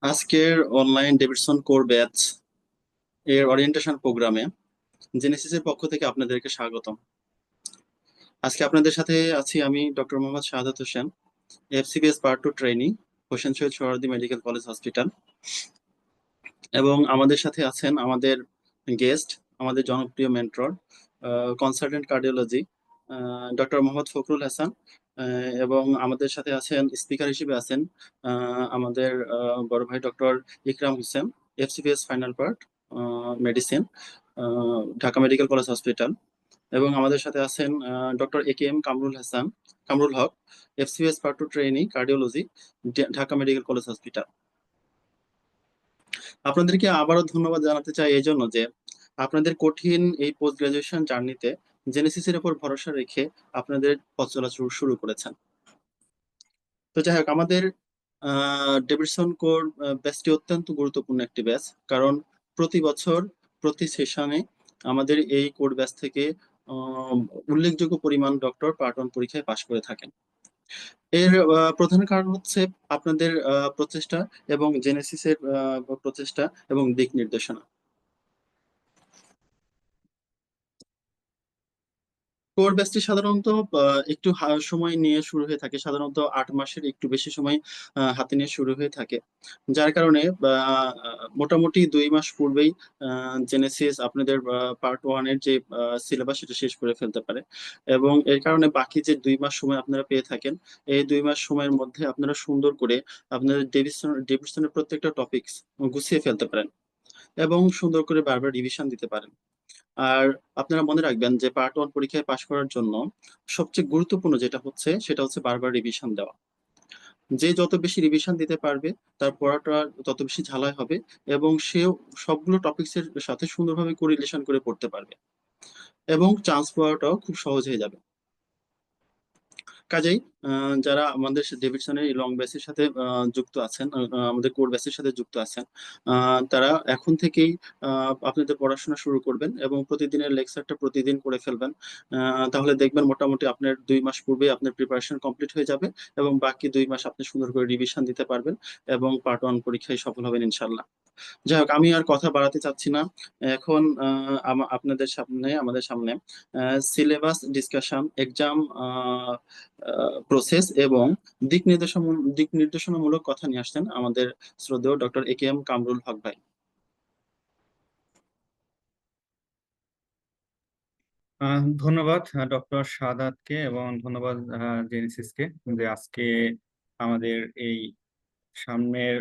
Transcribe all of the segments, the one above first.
আজকের online Davidson core batch এর orientation প্রোগ্রামে জেনেসিস এর পক্ষ থেকে আপনাদেরকে স্বাগতম। আজকে আপনাদের সাথে আছি আমি doctor Mohammad Shahadat Hossain, FCPS part 2 trainee, Hossain Shaheed Suhrawardy medical college hospital. এবং আমাদের সাথে আছেন আমাদের গেস্ট, আমাদের জনপ্রিয় mentor, consultant cardiology doctor Mohammad Fakhrul Hasan. এবং আমাদের সাথে আছেন স্পিকার হিসেবে আছেন আমাদের বড় ভাই doctor Ikram Hossain, FCPS final part medicine, Dhaka medical college hospital. এবং আমাদের সাথে আছেন doctor A K M Kamrul Haque, FCPS part 2 trainee, cardiology, Dhaka medical college hospital. আপনাদেরকে আবারও ধন্যবাদ জানাতে চাই এই জন্য যে আপনাদের কঠিন এই পোস্ট গ্রাজুয়েশন জার্নিতে জেনেসিসের উপর ভরসা রেখে আপনাদের পথ চলা শুরু করেছেন। তো যাই হোক, আমাদের ডেভিডসন কোর ব্যাচটি অত্যন্ত গুরুত্বপূর্ণ একটি ব্যাচ, কারণ প্রতি বছর প্রতি সেশনে আমাদের এই কোর ব্যাচ থেকে আহ, উল্লেখযোগ্য পরিমাণ ডক্টর পার্ট 1 পরীক্ষায় পাশ করে থাকেন। এর প্রধান কারণ হচ্ছে আপনাদের প্রচেষ্টা এবং জেনেসিসের প্রচেষ্টা এবং দিক নির্দেশনা। কোর ব্যাচটি সাধারণত একটু সময় নিয়ে শুরু হয়ে থাকে, সাধারণত 8 মাসের একটু বেশি সময় হাতে নিয়ে শুরু হয়ে থাকে, যার কারণে মোটামুটি 2 মাস পূর্বেই জেনেসিস আপনাদের পার্ট 1 এর যে সিলেবাস সেটা শেষ করে ফেলতে পারে। এবং এর কারণে বাকি যে 2 মাস সময় আপনারা পেয়ে থাকেন, এই 2 মাস সময়ের মধ্যে আপনারা সুন্দর করে আপনাদের ডেভিডসনের প্রত্যেকটা টপিকস গুছিয়ে ফেলতে পারেন এবং সুন্দর করে বারবার রিভিশন দিতে পারেন। আর আপনারা মনে রাখবেন যে পার্ট 1 পরীক্ষায় পাশ করার জন্য সবচেয়ে গুরুত্বপূর্ণ যেটা হচ্ছে সেটা হচ্ছে বারবার রিভিশন দেওয়া। যে যত বেশি রিভিশন দিতে পারবে তার পড়াটা তত বেশি ঝালাই হবে এবং সেও সবগুলো টপিকস এর সাথে সুন্দরভাবে কোরিলেশন করে পড়তে পারবে এবং চান্স পাওয়াটাও খুব সহজ হয়ে যাবে। কাজেই যারা আমাদের ডেভিডসনের এই লং ব্যাচের সাথে যুক্ত আছেন, আমাদের কোর ব্যাচের সাথে যুক্ত আছেন, তারা এখন থেকেই আপনাদের পড়াশোনা শুরু করবেন এবং প্রতিদিনের লেকচারটা প্রতিদিন করে ফেলবেন। তাহলে দেখবেন মোটামুটি আপনার 2 মাস পূর্বে আপনার প্রিপারেশন কমপ্লিট হয়ে যাবে এবং বাকি 2 মাস আপনি সুন্দর করে রিভিশন দিতে পারবেন এবং পার্ট 1 পরীক্ষায় সফল হবেন ইনশাল্লাহ। যাই হোক, আমি আর কথা বাড়াতে চাচ্ছি না। এখন আপনাদের সামনে, আমাদের সামনে সিলেবাস ডিসকাশন, এক্সাম প্রসেস এবং দিক নির্দেশনামূলক কথা নিয়ে আসছেন আমাদের শ্রদ্ধেয় doctor A K M Kamrul Haque ভাই। ধন্যবাদ ডক্টর সাদাতকে এবং ধন্যবাদ জেনেসিসকে যে আজকে আমাদের এই সামনের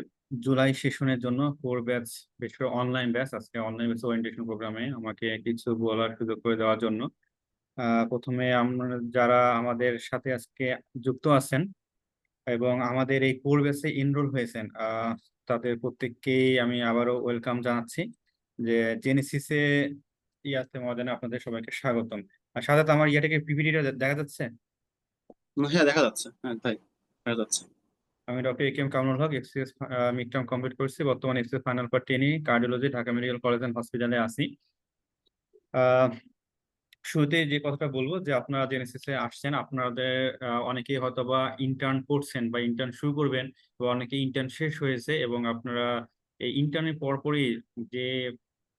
জুলাই সেশনের জন্য কোর ব্যাচ, বিশেষ করে অনলাইন ব্যাচ, আজকে অনলাইন ব্যাচ ওরিয়েন্টেশন প্রোগ্রামে আমাকে কিছু বলার সুযোগ করে দেওয়ার জন্য প্রথমে আমরা যারা আমাদের সাথে আজকে যুক্ত আছেন এবং আমাদের এই কোর ব্যাচে এনরোল হয়েছেন, তাদের প্রত্যেককেই আমি আবারও ওয়েলকাম জানাচ্ছি। যে জেনেসিসে ইয়াতে মডার্নে আপনাদের সবাইকে স্বাগতম। আর সাথে আমার ইয়াটাকে পিপিটিটা দেখা যাচ্ছে। হ্যাঁ, দেখা যাচ্ছে, হ্যাঁ ভাই, দেখা যাচ্ছে। আমি doctor A K M Kamrul Haque, FCS mid term complete করছি, বর্তমানে FCS final part trainee, cardiology, Dhaka medical college and হসপিটালে আছি। আহ শুরুতে যে কথাটা বলবো যে আপনারা জেনেসিসে আসছেন, আপনাদের অনেকেই হয়তো বা ইন্টার্ন করছেন বা ইন্টার্ন শুরু করবেন, বা অনেকে ইন্টার্ন শেষ হয়েছে এবং আপনারা এই ইন্টার্নের পরপরই যে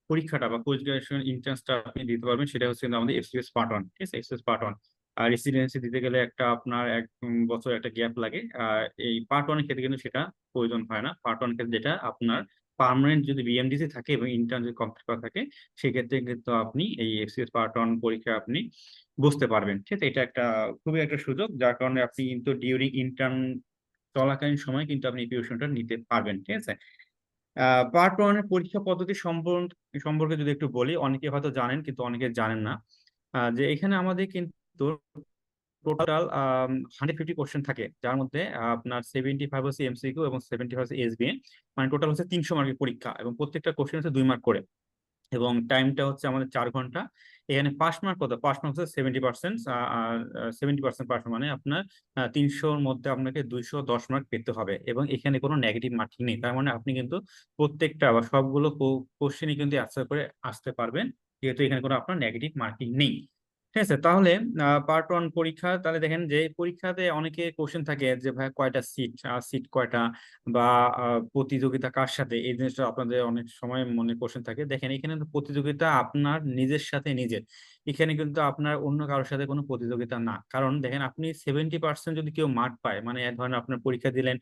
পরীক্ষাটা বা পোস্ট গ্রাজুয়েশন এন্ট্রান্সটা আপনি দিতে পারবেন, সেটা হচ্ছে কিন্তু আমাদের এফসিএস পার্ট 1। ঠিক আছে, এফসিএস পার্ট 1 আর রেসিডেন্সি দিতে গেলে একটা আপনার 1 বছর একটা গ্যাপ লাগে। আর এই পার্ট 1 এর ক্ষেত্রে কিন্তু সেটা প্রয়োজন হয় না। পার্ট 1 ক্ষেত্রে যেটা আপনার পার্মানেন্ট যদি বিএমডিসি থাকে এবং ইন্টার্ন যদি কমপ্লিট করা থাকে, সেক্ষেত্রে কিন্তু আপনি এই এফসিএস পার্ট 1 পরীক্ষা আপনি বসতে পারবেন। ঠিক আছে, এটা একটা খুবই একটা সুযোগ, যার কারণে আপনি কিন্তু ডিউরিং ইন্টার্ন চলাকালীন সময় কিন্তু আপনি এই প্রিপারেশনটা নিতে পারবেন। ঠিক আছে, পার্ট 1 এর পরীক্ষা পদ্ধতি সম্পর্কে যদি একটু বলি, অনেকে হয়তো জানেন কিন্তু অনেকে জানেন না। যে এখানে আমাদের কিন্তু টোটাল 150 কোশ্চেন থাকে, যার মধ্যে আপনার 75 হচ্ছে এমসিকিউ এবং 75 হচ্ছে এসবিএ। মানে টোটাল হচ্ছে 300 মার্কের পরীক্ষা এবং প্রত্যেকটা কোশ্চেন হচ্ছে 2 মার্ক করে এবং টাইমটা হচ্ছে আমাদের 4 ঘন্টা। এখানে পাস মার্ক কত? পাস মার্ক হচ্ছে 70%। আর 70% পাস মানে আপনার 300-র মধ্যে আপনাকে 210 মার্ক পেতে হবে এবং এখানে কোনো নেগেটিভ মার্কিং নেই। তার মানে আপনি কিন্তু প্রত্যেকটা বা সবগুলো কোশ্চেনই কিন্তু অ্যান্সার করে আসতে পারবেন, যেহেতু এখানে কোনো আপনার নেগেটিভ মার্কিং নেই। ঠিক আছে। তাহলে পার্ট ওয়ান পরীক্ষা, তাহলে দেখেন যে পরীক্ষাতে অনেকে কোশ্চেন থাকে যে ভাই কয়টা সিট, সিট কয়টা, বা প্রতিযোগিতা কার সাথে, এই জিনিসটা আপনাদের অনেক সময় মনে কোশ্চেন থাকে। দেখেন এখানে তো প্রতিযোগিতা আপনার নিজের সাথে নিজের, এখানে কিন্তু আপনার অন্য কারোর সাথে কোনো প্রতিযোগিতা না। কারণ দেখেন আপনি 70% যদি কেউ মার্ক পায়, মানে এক ধরনের আপনার পরীক্ষা দিলেন,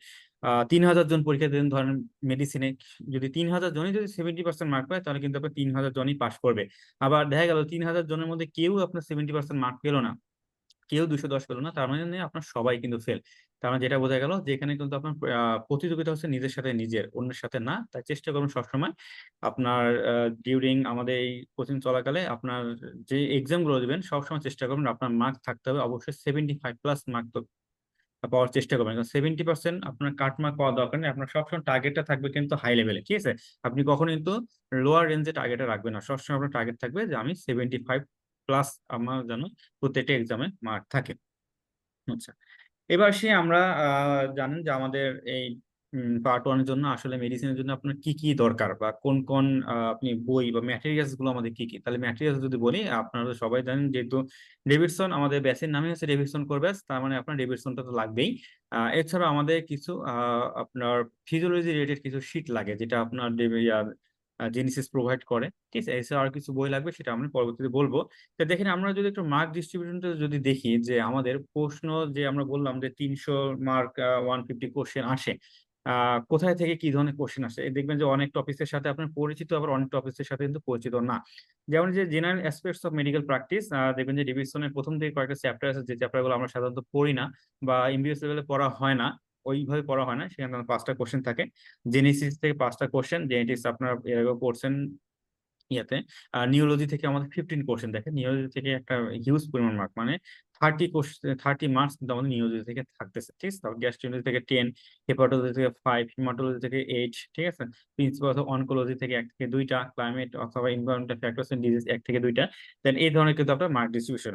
3000 জন পরীক্ষা দিলেন ধরেন মেডিসিনে, যদি 3000 জনই যদি 70% মার্ক পায়, তাহলে কিন্তু আপনার 3000 জনই পাস করবে। আবার দেখা গেল 3000 জনের মধ্যে কেউ আপনার 70% মার্ক পেলো না, কেউ 210 পেলো না, তার মানে আপনার সবাই কিন্তু ফেল। তার মানে যেটা বোঝা গেল যে এখানে কিন্তু আপনার প্রতিযোগিতা হচ্ছে নিজের সাথে নিজের, অন্যের সাথে না। তাই চেষ্টা করুন সবসময় আপনার ডিউরিং আমাদের এই কোচিং চলাকালে আপনার যে এক্সাম গুলো দেবেন সবসময় চেষ্টা করবেন আপনার মার্ক থাকতে হবে অবশ্যই 75+ মার্ক তো পাওয়ার চেষ্টা করবেন। 70% আপনার কাট মার্ক পাওয়ার দরকার নেই, আপনার সবসময় টার্গেটটা থাকবে কিন্তু হাই লেভেলে, ঠিক আছে। আপনি কখনো কিন্তু লোয়ার রেঞ্জে টার্গেটে রাখবেন না, সবসময় আপনার টার্গেট থাকবে যে আমি 75+ আমার যেন প্রত্যেকটা এক্সামে মার্ক থাকে। আচ্ছা, এবার সে আমরা জানেন যে আমাদের এই পার্ট ওয়ানের জন্য আসলে মেডিসিনের জন্য আপনার কি কি দরকার, বা কোন কোন আপনি বই বা ম্যাটেরিয়ালস গুলো আমাদের কি কি। তাহলে ম্যাটেরিয়ালস যদি বলি, আপনারা তো সবাই জানেন যেহেতু ডেভিডসন আমাদের ব্যাচের নামে হচ্ছে ডেভিডসন কোর ব্যাচ, তার মানে আপনার ডেভিডসনটা তো লাগবেই। এছাড়াও আমাদের কিছু আপনার ফিজিওলজি রিলেটেড কিছু শীট লাগে, যেটা আপনার জেনেসিস প্রোভাইড করে, ঠিক আছে। এছাড়া আর কিছু বই লাগবে, সেটা আমরা পরবর্তীতে বলবো। তো দেখেন আমরা যদি একটু মার্ক ডিস্ট্রিবিউশনটা যদি দেখি, যে আমাদের প্রশ্ন যে আমরা বললাম যে 300 মার্ক 150 কোশ্চেন আসে, কোথায় থেকে কি ধরনের কোশ্চেন আসে, এই দেখবেন যে অনেক টপিকের সাথে আপনার পরিচিত, আবার অনেক টপিকের সাথে কিন্তু পরিচিত না। যেমন যে general aspects of medical practice, দেখবেন যে ডিভিশনের প্রথম থেকে কয়েকটা চ্যাপ্টার আছে, যে চ্যাপ্টারগুলো আমরা সাধারণত পড়ি না বা এমবিবিএস লেভেলে পড়া হয় না, ওইভাবে পড়া হয় না। সেখানে আমার 5টা কোশ্চেন থাকে, জেনেসিস থেকে 5টা কোশ্চেন, জেনেটিক্স আপনার এর আগেও পড়ছেন ইয়াতে। নিউরোলজি থেকে আমাদের 15 কোশ্চেন, দেখেন নিউরোলজি থেকে একটা হিউজ পরিমাণ মার্ক, মানে 30 কোশ্চেন, 30 মার্কস কিন্তু আমাদের নিউরোলজি থেকে থাকতেছে, ঠিক আছে। তারপর গ্যাস্ট্রোলজি থেকে 10, হেপাটোলজি থেকে 5, হিমাটোলজি থেকে 8, ঠিক আছে। প্রিন্সিপাল অফ অনকোলজি থেকে 1 থেকে 2টা, ক্লাইমেট অথবা এনভায়রনমেন্টাল ফ্যাক্টরস এন্ড ডিজিজ 1 থেকে 2টা। দেন এই ধরনের কিন্তু আপনার মার্ক ডিস্ট্রিবিউশন।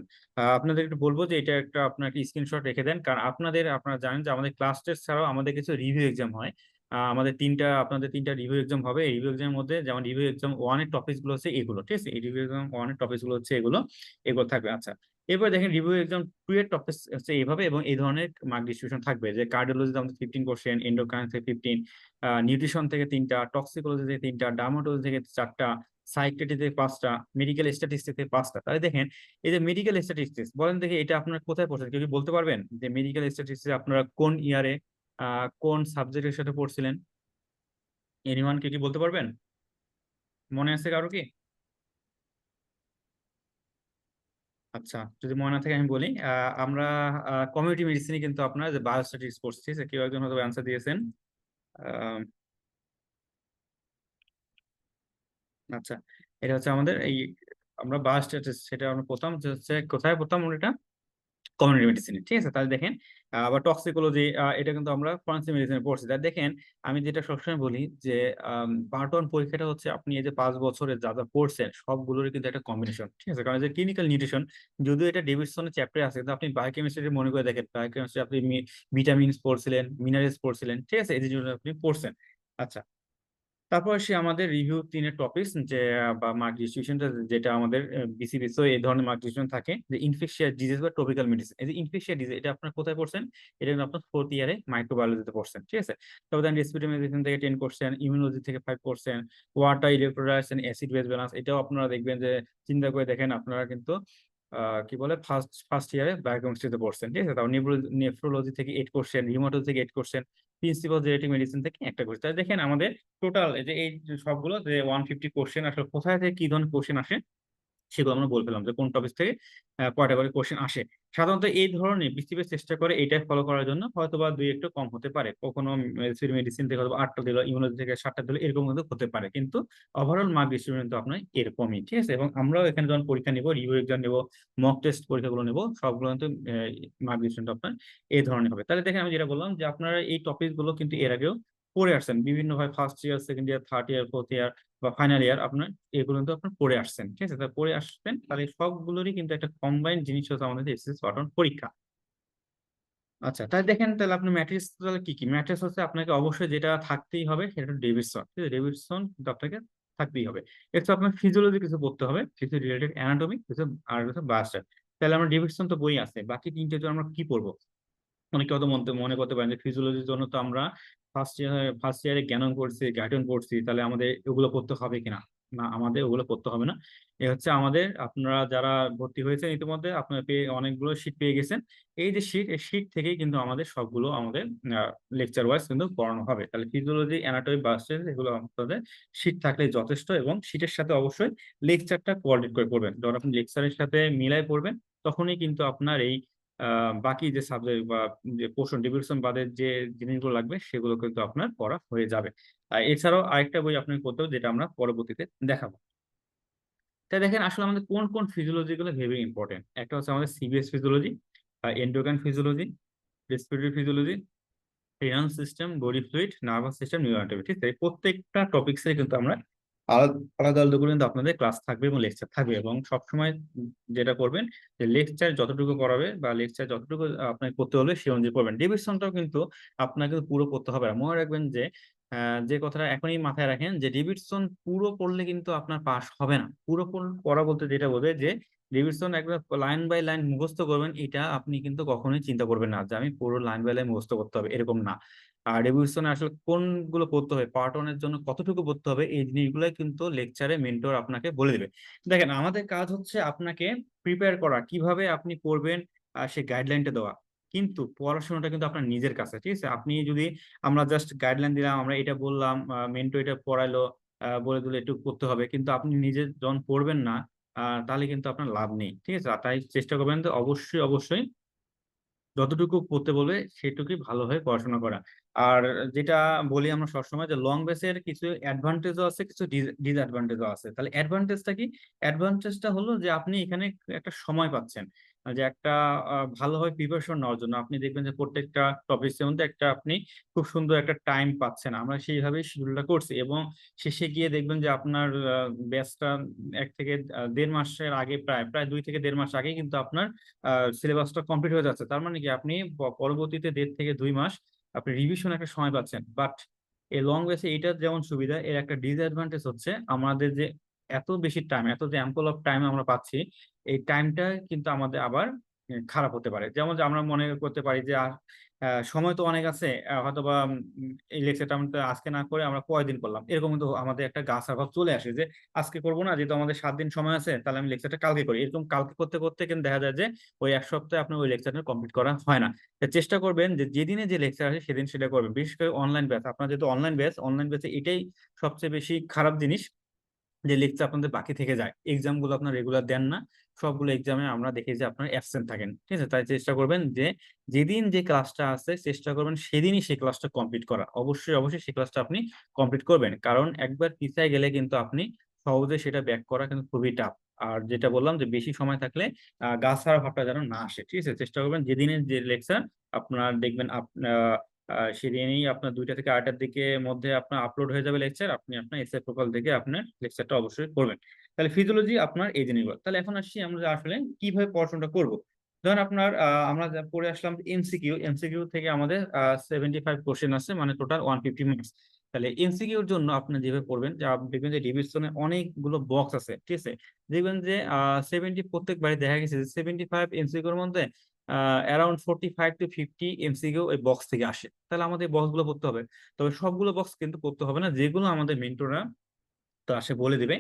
আপনাদের একটু বলবো যে এটা একটা আপনার স্ক্রিনশট রেখে দেন, কারণ আপনারা জানেন যে আমাদের ক্লাস টেস্ট ছাড়াও আমাদের কিছু রিভিউ এক্সাম হয়। আপনাদের 3টা রিভিউ এক্সাম হবে। এই রিভিউ এক্সামের মধ্যে যেমন রিভিউ এক্সাম ওয়ানের টপিক গুলো হচ্ছে এগুলো, ঠিক আছে। এই রিভিউ এক্সাম ওয়ানের টপিক গুলো হচ্ছে এগুলো, এগুলো থাকবে। আচ্ছা, এরপর দেখেন রিভিউ এক্সাম 2 এর টপিক হচ্ছে এইভাবে, এবং এই ধরনের মার্ক ডিস্ট্রিবিউশন থাকবে, যে কার্ডিওলজিতে আমাদের 15 কোশ্চেন, এন্ডোক্রাইন থেকে 15, নিউট্রিশন থেকে 3টা, টক্সিকোলজি থেকে 3টা, ডার্মাটোলজি থেকে 4টা, সাইকিয়াট্রি থেকে 5টা, মেডিকেল স্ট্যাটিস্টিক্স থেকে 5টা। তাহলে দেখেন এই যে মেডিকেল স্ট্যাটিস্টিক্স, বলেন দেখি এটা আপনার কোথায় পড়ছেন, কেউ কি বলতে পারবেন যে মেডিকেল স্ট্যাটিস্টিক্স আপনারা কোন ইয়ারে কোন সাবজেক্টের সাথে পড়ছিলেন? এনিওয়ান, কে কি বলতে পারবেন? মনে আছে কারো কি? আচ্ছা, যদি মনে না থাকে আমি বলি, আমরা কমিউনিটি মেডিসিনে কিন্তু আপনার যে বায়োস্ট্যাটিক্স পড়ছি, ঠিক আছে? কেউ একজন হয়তো অ্যান্সার দিয়েছেন। আহ, আচ্ছা, এটা হচ্ছে আমাদের এই আমরা বায়োস্ট্যাটিক্স, সেটা আমরা প্রথম যে হচ্ছে কোথায় প্রথম এটা কমিউনিটি মেডিসিনে, ঠিক আছে। তাহলে দেখেন আবার টক্সিকোলজি, এটা কিন্তু আমরা ফরেনসিক মেডিসিনে পড়ছি। তাহলে দেখেন আমি যেটা সবসময় বলি যে পার্ট ওয়ান পরীক্ষাটা হচ্ছে আপনি এই যে 5 বছরে যা যা পড়ছেন সবগুলোরই কিন্তু একটা কম্বিনেশন, ঠিক আছে। কারণ যে ক্লিনিক্যাল নিউট্রিশন, যদিও এটা ডেভিডসনের চ্যাপ্টার আছে, কিন্তু আপনি বায়োকেমিস্ট্রি মনে করে দেখেন, বায়োকেমিস্ট্রি আপনি ভিটামিনস পড়ছিলেন, মিনারেলস পড়ছিলেন, ঠিক আছে, এই জিনিসগুলো আপনি পড়ছেন। আচ্ছা, তারপর সে আমাদের রিভিউ 3 এর টপিকস, যে বা মার্ক ডিস্ট্রিবিউশনটা, যেটা আমাদের বিসিবিসি এই ধরনের মার্ক ডিস্ট্রিবিউশন থাকে, যে ইনফেকশিয়াস ডিজিজ বা ট্রপিক্যাল মেডিসিন। এই যে ইনফেকশিয়াস ডিজিজ, এটা আপনার কোথায় পড়ছেন? এটা কিন্তু আপনার 4th ইয়ারে মাইক্রোবায়োলজিতে পড়ছেন, ঠিক আছে। তারপর দেন রেসপিরেটরি মেডিসিন থেকে 10 কোশ্চেন, ইমিউনোলজি থেকে 5 question, water electrolytes and acid base balance, এটাও আপনারা দেখবেন যে চিন্তা করে দেখেন আপনারা কিন্তু কি বলে ফার্স্ট ইয়ারে বায়োকেমিস্ট্রিতে পড়ছেন, ঠিক আছে। তারপর নেফ্রোলজি থেকে 8 কোশ্চেন, রিউমাটোলজি থেকে 8 কোশ্চেন, প্রিন্সিপাল জেনেটিক মেডিসিন থেকে একটা কোশ্চেন। তাহলে দেখেন আমাদের টোটাল এই যে সবগুলো যে 150 কোশ্চেন আসলে কোথায় থেকে কি ধরনের কোশ্চেন আসে সেগুলো আমরা বলে ফেলাম, যে কোন টপিক থেকে কয়টা করে কোশ্চেন আসে। সাধারণত এই ধরনের বিসিবি চেষ্টা করে এইটা ফলো করার জন্য, হয়তো বা দুই একটু কম হতে পারে, কখনো মেডিসিন থেকে হয়তো 8টা দিল, ইমিউনোলজি থেকে 7টা দিল, এরকম কিন্তু হতে পারে, কিন্তু ওভারঅল মার্ক ডিস্ট্রিবিউশন তো আপনার এরকমই, ঠিক আছে। এবং আমরাও এখানে যখন পরীক্ষা নিব, রিভিউ এক্সাম নেব, মক টেস্ট পরীক্ষাগুলো নেব, সবগুলো কিন্তু মার্ক ডিস্ট্রিবিউশনটা আপনার এই ধরনের হবে। তাহলে দেখেন আমি যেটা বললাম, যে আপনারা এই টপিক গুলো কিন্তু এর আগেও পড়ে আসছেন বিভিন্নভাবে, first year, second year, third year, fourth year বা ফাইনাল ইয়ার, আপনার এগুলো কিন্তু আপনার পড়ে আসছেন, ঠিক আছে। তা পড়ে আসছেন, তাহলে সবগুলোরই কিন্তু একটা কম্বাইন্ড জিনিস হচ্ছে আমাদের এসএসসি পার্ট ওয়ান পরীক্ষা। আচ্ছা, তাহলে দেখেন তাহলে আপনার ম্যাট্রিক্স তাহলে কি কি ম্যাট্রিক্স হচ্ছে, আপনাকে অবশ্যই যেটা থাকতেই হবে সেটা ডেভিডসন, ঠিক আছে। ডেভিডসন কিন্তু আপনাকে থাকতেই হবে। এছাড়া আপনার ফিজিওলজি কিছু পড়তে হবে, কিছু রিলেটেড অ্যানাটমি, কিছু আর কিছু বায়োস্ট্যাট। তাহলে আমরা ডেভিডসন তো বই আছে, বাকি তিনটে তো আমরা কি পড়বো? অনেকে হয়তো মনে করতে পারেন যে ফিজিওলজির জন্য তো আমরা ফার্স্ট ইয়ারে জ্ঞানন পড়ছি, গাইডন পড়ছি, তাহলে আমাদের এগুলো পড়তে হবে কিনা? না, আমাদের ওগুলো পড়তে হবে না। এ হচ্ছে আমাদের, আপনারা যারা ভর্তি হয়েছেন ইতিমধ্যে আপনারা পেয়ে অনেকগুলো শীট পেয়ে গেছেন। এই যে শীট, এই শীট থেকেই কিন্তু আমাদের সবগুলো আমাদের লেকচার ওয়াইজ কিন্তু পড়ানো হবে। তাহলে ফিজিওলজি, অ্যানাটমি, বায়োলজি এগুলো আপনাদের শীট থাকলে যথেষ্ট, এবং শীটের সাথে অবশ্যই লেকচারটা কোঅর্ডিনেট করে পড়বেন। যখন আপনি লেকচারের সাথে মিলাই পড়বেন, তখনই কিন্তু আপনার এই বাকি যে সাবজেক্ট বা যে পোর্শন ডিভিশন বাদের যে জিনিসগুলো লাগবে সেগুলো কিন্তু আপনার পড়া হয়ে যাবে। এছাড়াও আরেকটা বই আপনাকে পড়তে হবে, যেটা আমরা পরবর্তীতে দেখাবো। তাই দেখেন আসলে আমাদের কোন কোন ফিজিওলজি গুলো ভেরি ইম্পর্টেন্ট। একটা হচ্ছে আমাদের CBS physiology, endocrine physiology, respiratory physiology, renal system, body fluid, nervous system, neuroanatomy. ঠিক আছে, এই প্রত্যেকটা টপিক্সে কিন্তু আমরা আলাদা আলাদা আলাদা করে কিন্তু আপনাদের ক্লাস থাকবে এবং লেকচার থাকবে। এবং সবসময় যেটা করবেন যে লেকচার যতটুকু পড়াবে বা লেকচার যতটুকু আপনাকে করতে হলে সেই অনুযায়ী পড়বেন। ডেভিডসনটাও কিন্তু আপনাকে পুরো পড়তে হবে না। মনে রাখবেন যে যে কথাটা এখনই মাথায় রাখেন, যে ডেভিডসন পুরো পড়লে কিন্তু আপনার পাস হবে না। পুরো পড়া বলতে যেটা বোঝে যে ডেভিডসন একবার লাইন বাই লাইন মুখস্থ করবেন, এটা আপনি কিন্তু কখনোই চিন্তা করবেন না যে আমি পুরো লাইন বাই লাইন মুখস্থ করতে হবে, এরকম না। আর ডেভিডসনে আসলে কোনগুলো পড়তে হবে, পার্ট ওয়ানের জন্য কতটুকু পড়তে হবে, এই জিনিসগুলো কিন্তু লেকচারে মেন্টর আপনাকে বলে দেবে। দেখেন আমাদের কাজ হচ্ছে আপনাকে প্রিপেয়ার করা, কিভাবে আপনি পড়বেন আর সেই গাইডলাইনটা দেওয়া। কিন্তু পড়াশোনাটা কিন্তু আপনার নিজের কাছে, ঠিক আছে? আপনি যদি, আমরা জাস্ট গাইডলাইন দিলাম, আমরা এটা বললাম, মেন্টর এটা পড়াইলো, বলে দিলে একটু করতে হবে, কিন্তু আপনি নিজে যখন পড়বেন না, তাহলে কিন্তু আপনার লাভ নেই। ঠিক আছে, তাই চেষ্টা করবেন তো অবশ্যই অবশ্যই যতটুকু পড়তে বলবে সেটুকুই ভালোভাবে পড়াশোনা করা। আর যেটা বলি আমরা সবসময়, যে লং বেসের কিছু অ্যাডভান্টেজও আছে, কিছু ডিসঅ্যাডভান্টেজও আছে। তাহলে অ্যাডভান্টেজটা কি? অ্যাডভান্টেজটা হলো যে আপনি এখানে একটা সময় পাচ্ছেন, যে একটা ভালোভাবে প্রিপারেশন নেওয়ার জন্য। আপনি দেখবেন যে প্রত্যেকটা টপিকের মধ্যে একটা আপনি খুব সুন্দর একটা টাইম পাচ্ছেন। আমরা সেইভাবেই শিডিউলটা করছি, এবং শেষে গিয়ে দেখবেন যে আপনার ব্যাচটা 1 থেকে 1.5 মাসের আগে, প্রায় প্রায় 2 থেকে 1.5 মাস আগে কিন্তু আপনার সিলেবাসটা কমপ্লিট হয়ে যাচ্ছে। তার মানে কি, আপনি পরবর্তীতে 1.5 থেকে 2 মাস আপনি রিভিশন একটা সময় পাচ্ছেন। বাট এই লং বেসে এটা যেমন সুবিধা, এর একটা ডিসঅ্যাডভান্টেজ হচ্ছে আমাদের যে এত বেশি টাইম, এত যে অ্যাম্পল অফ টাইম আমরা পাচ্ছি, এই টাইমটা কিন্তু আমাদের আবার খারাপ হতে পারে। যেমন যে আমরা মনে করতে পারি যে সময় তো অনেক আছে, হয়তো বা এই লেকচারটা আমরা আজকে না করে আমরা পরের দিন করলাম, এরকম কিন্তু আমাদের একটা গাছার ভাব চলে আসে যে আজকে করবো না, যেহেতু আমাদের 7 দিন সময় আছে, তাহলে আমি লেকচারটা কালকে করি। এরকম কালকে করতে করতে কিন্তু দেখা যায় যে ওই 1 সপ্তাহে আপনার ওই লেকচারটা কমপ্লিট করা হয় না। তো চেষ্টা করবেন যে যেদিনে যে লেকচার আছে সেদিন সেটা করবেন। বিশেষ করে অনলাইন ব্যাচ, আপনার যেহেতু অনলাইন ব্যাচে এটাই সবচেয়ে বেশি খারাপ জিনিস, যে লেকচার আপনাদের বাকি থেকে যায়, এক্সাম গুলো আপনার রেগুলার দেন না। সবগুলো এক্সামে আমরা দেখি যে আপনার অ্যাবসেন্ট থাকেন। ঠিক আছে, তাই চেষ্টা করবেন যে যেদিন যে ক্লাসটা আছে চেষ্টা করবেন সেদিনই সেই ক্লাসটা কমপ্লিট করা। অবশ্যই অবশ্যই সেই ক্লাসটা আপনি কমপ্লিট করবেন, কারণ একবার পিছায় গেলে কিন্তু আপনি সহজে সেটা ব্যাক করা কিন্তু খুবই টাফ। আর যেটা বললাম যে বেশি সময় থাকলে গা ছাড়া ভাবটা যেন না আসে। ঠিক আছে, চেষ্টা করবেন যেদিনের যে লেকচার আপনার দেখবেন সেদিনই আপনার 2টা থেকে 8টার দিকে মধ্যে আপনার আপলোড হয়ে যাবে লেকচার, আপনি আপনার এসএ প্রোফাইল থেকে আপনার লেকচারটা অবশ্যই করবেন। তাহলে ফিজিওলজি আপনার এই জিনিসগুলো। তাহলে এখন আসছি আমরা যে আসলে কিভাবে পড়াশোনাটা করব। ধরেন আপনার আমরা যা পড়ে আসলাম এমসিকিউ, এমসিকিউ থেকে আমাদের 75 কোশ্চেন আছে, মানে টোটাল 150 মার্কস। তাহলে এমসিকিউর জন্য আপনি যেভাবে পড়বেন, যে আপনি দেখবেন যে ডিভিশনে অনেকগুলো বক্স আছে। ঠিক আছে, দেখবেন যে প্রত্যেকবারই দেখা গেছে যে 75 এমসিকিউর মধ্যে অ্যারাউন্ড 45 to 50 এমসিকিউ এই বক্স থেকে আসে। তাহলে আমাদের বক্স গুলো পড়তে হবে। তবে সবগুলো বক্স কিন্তু পড়তে হবে না, যেগুলো আমাদের মেন্টররা তো আসে বলে দিবে,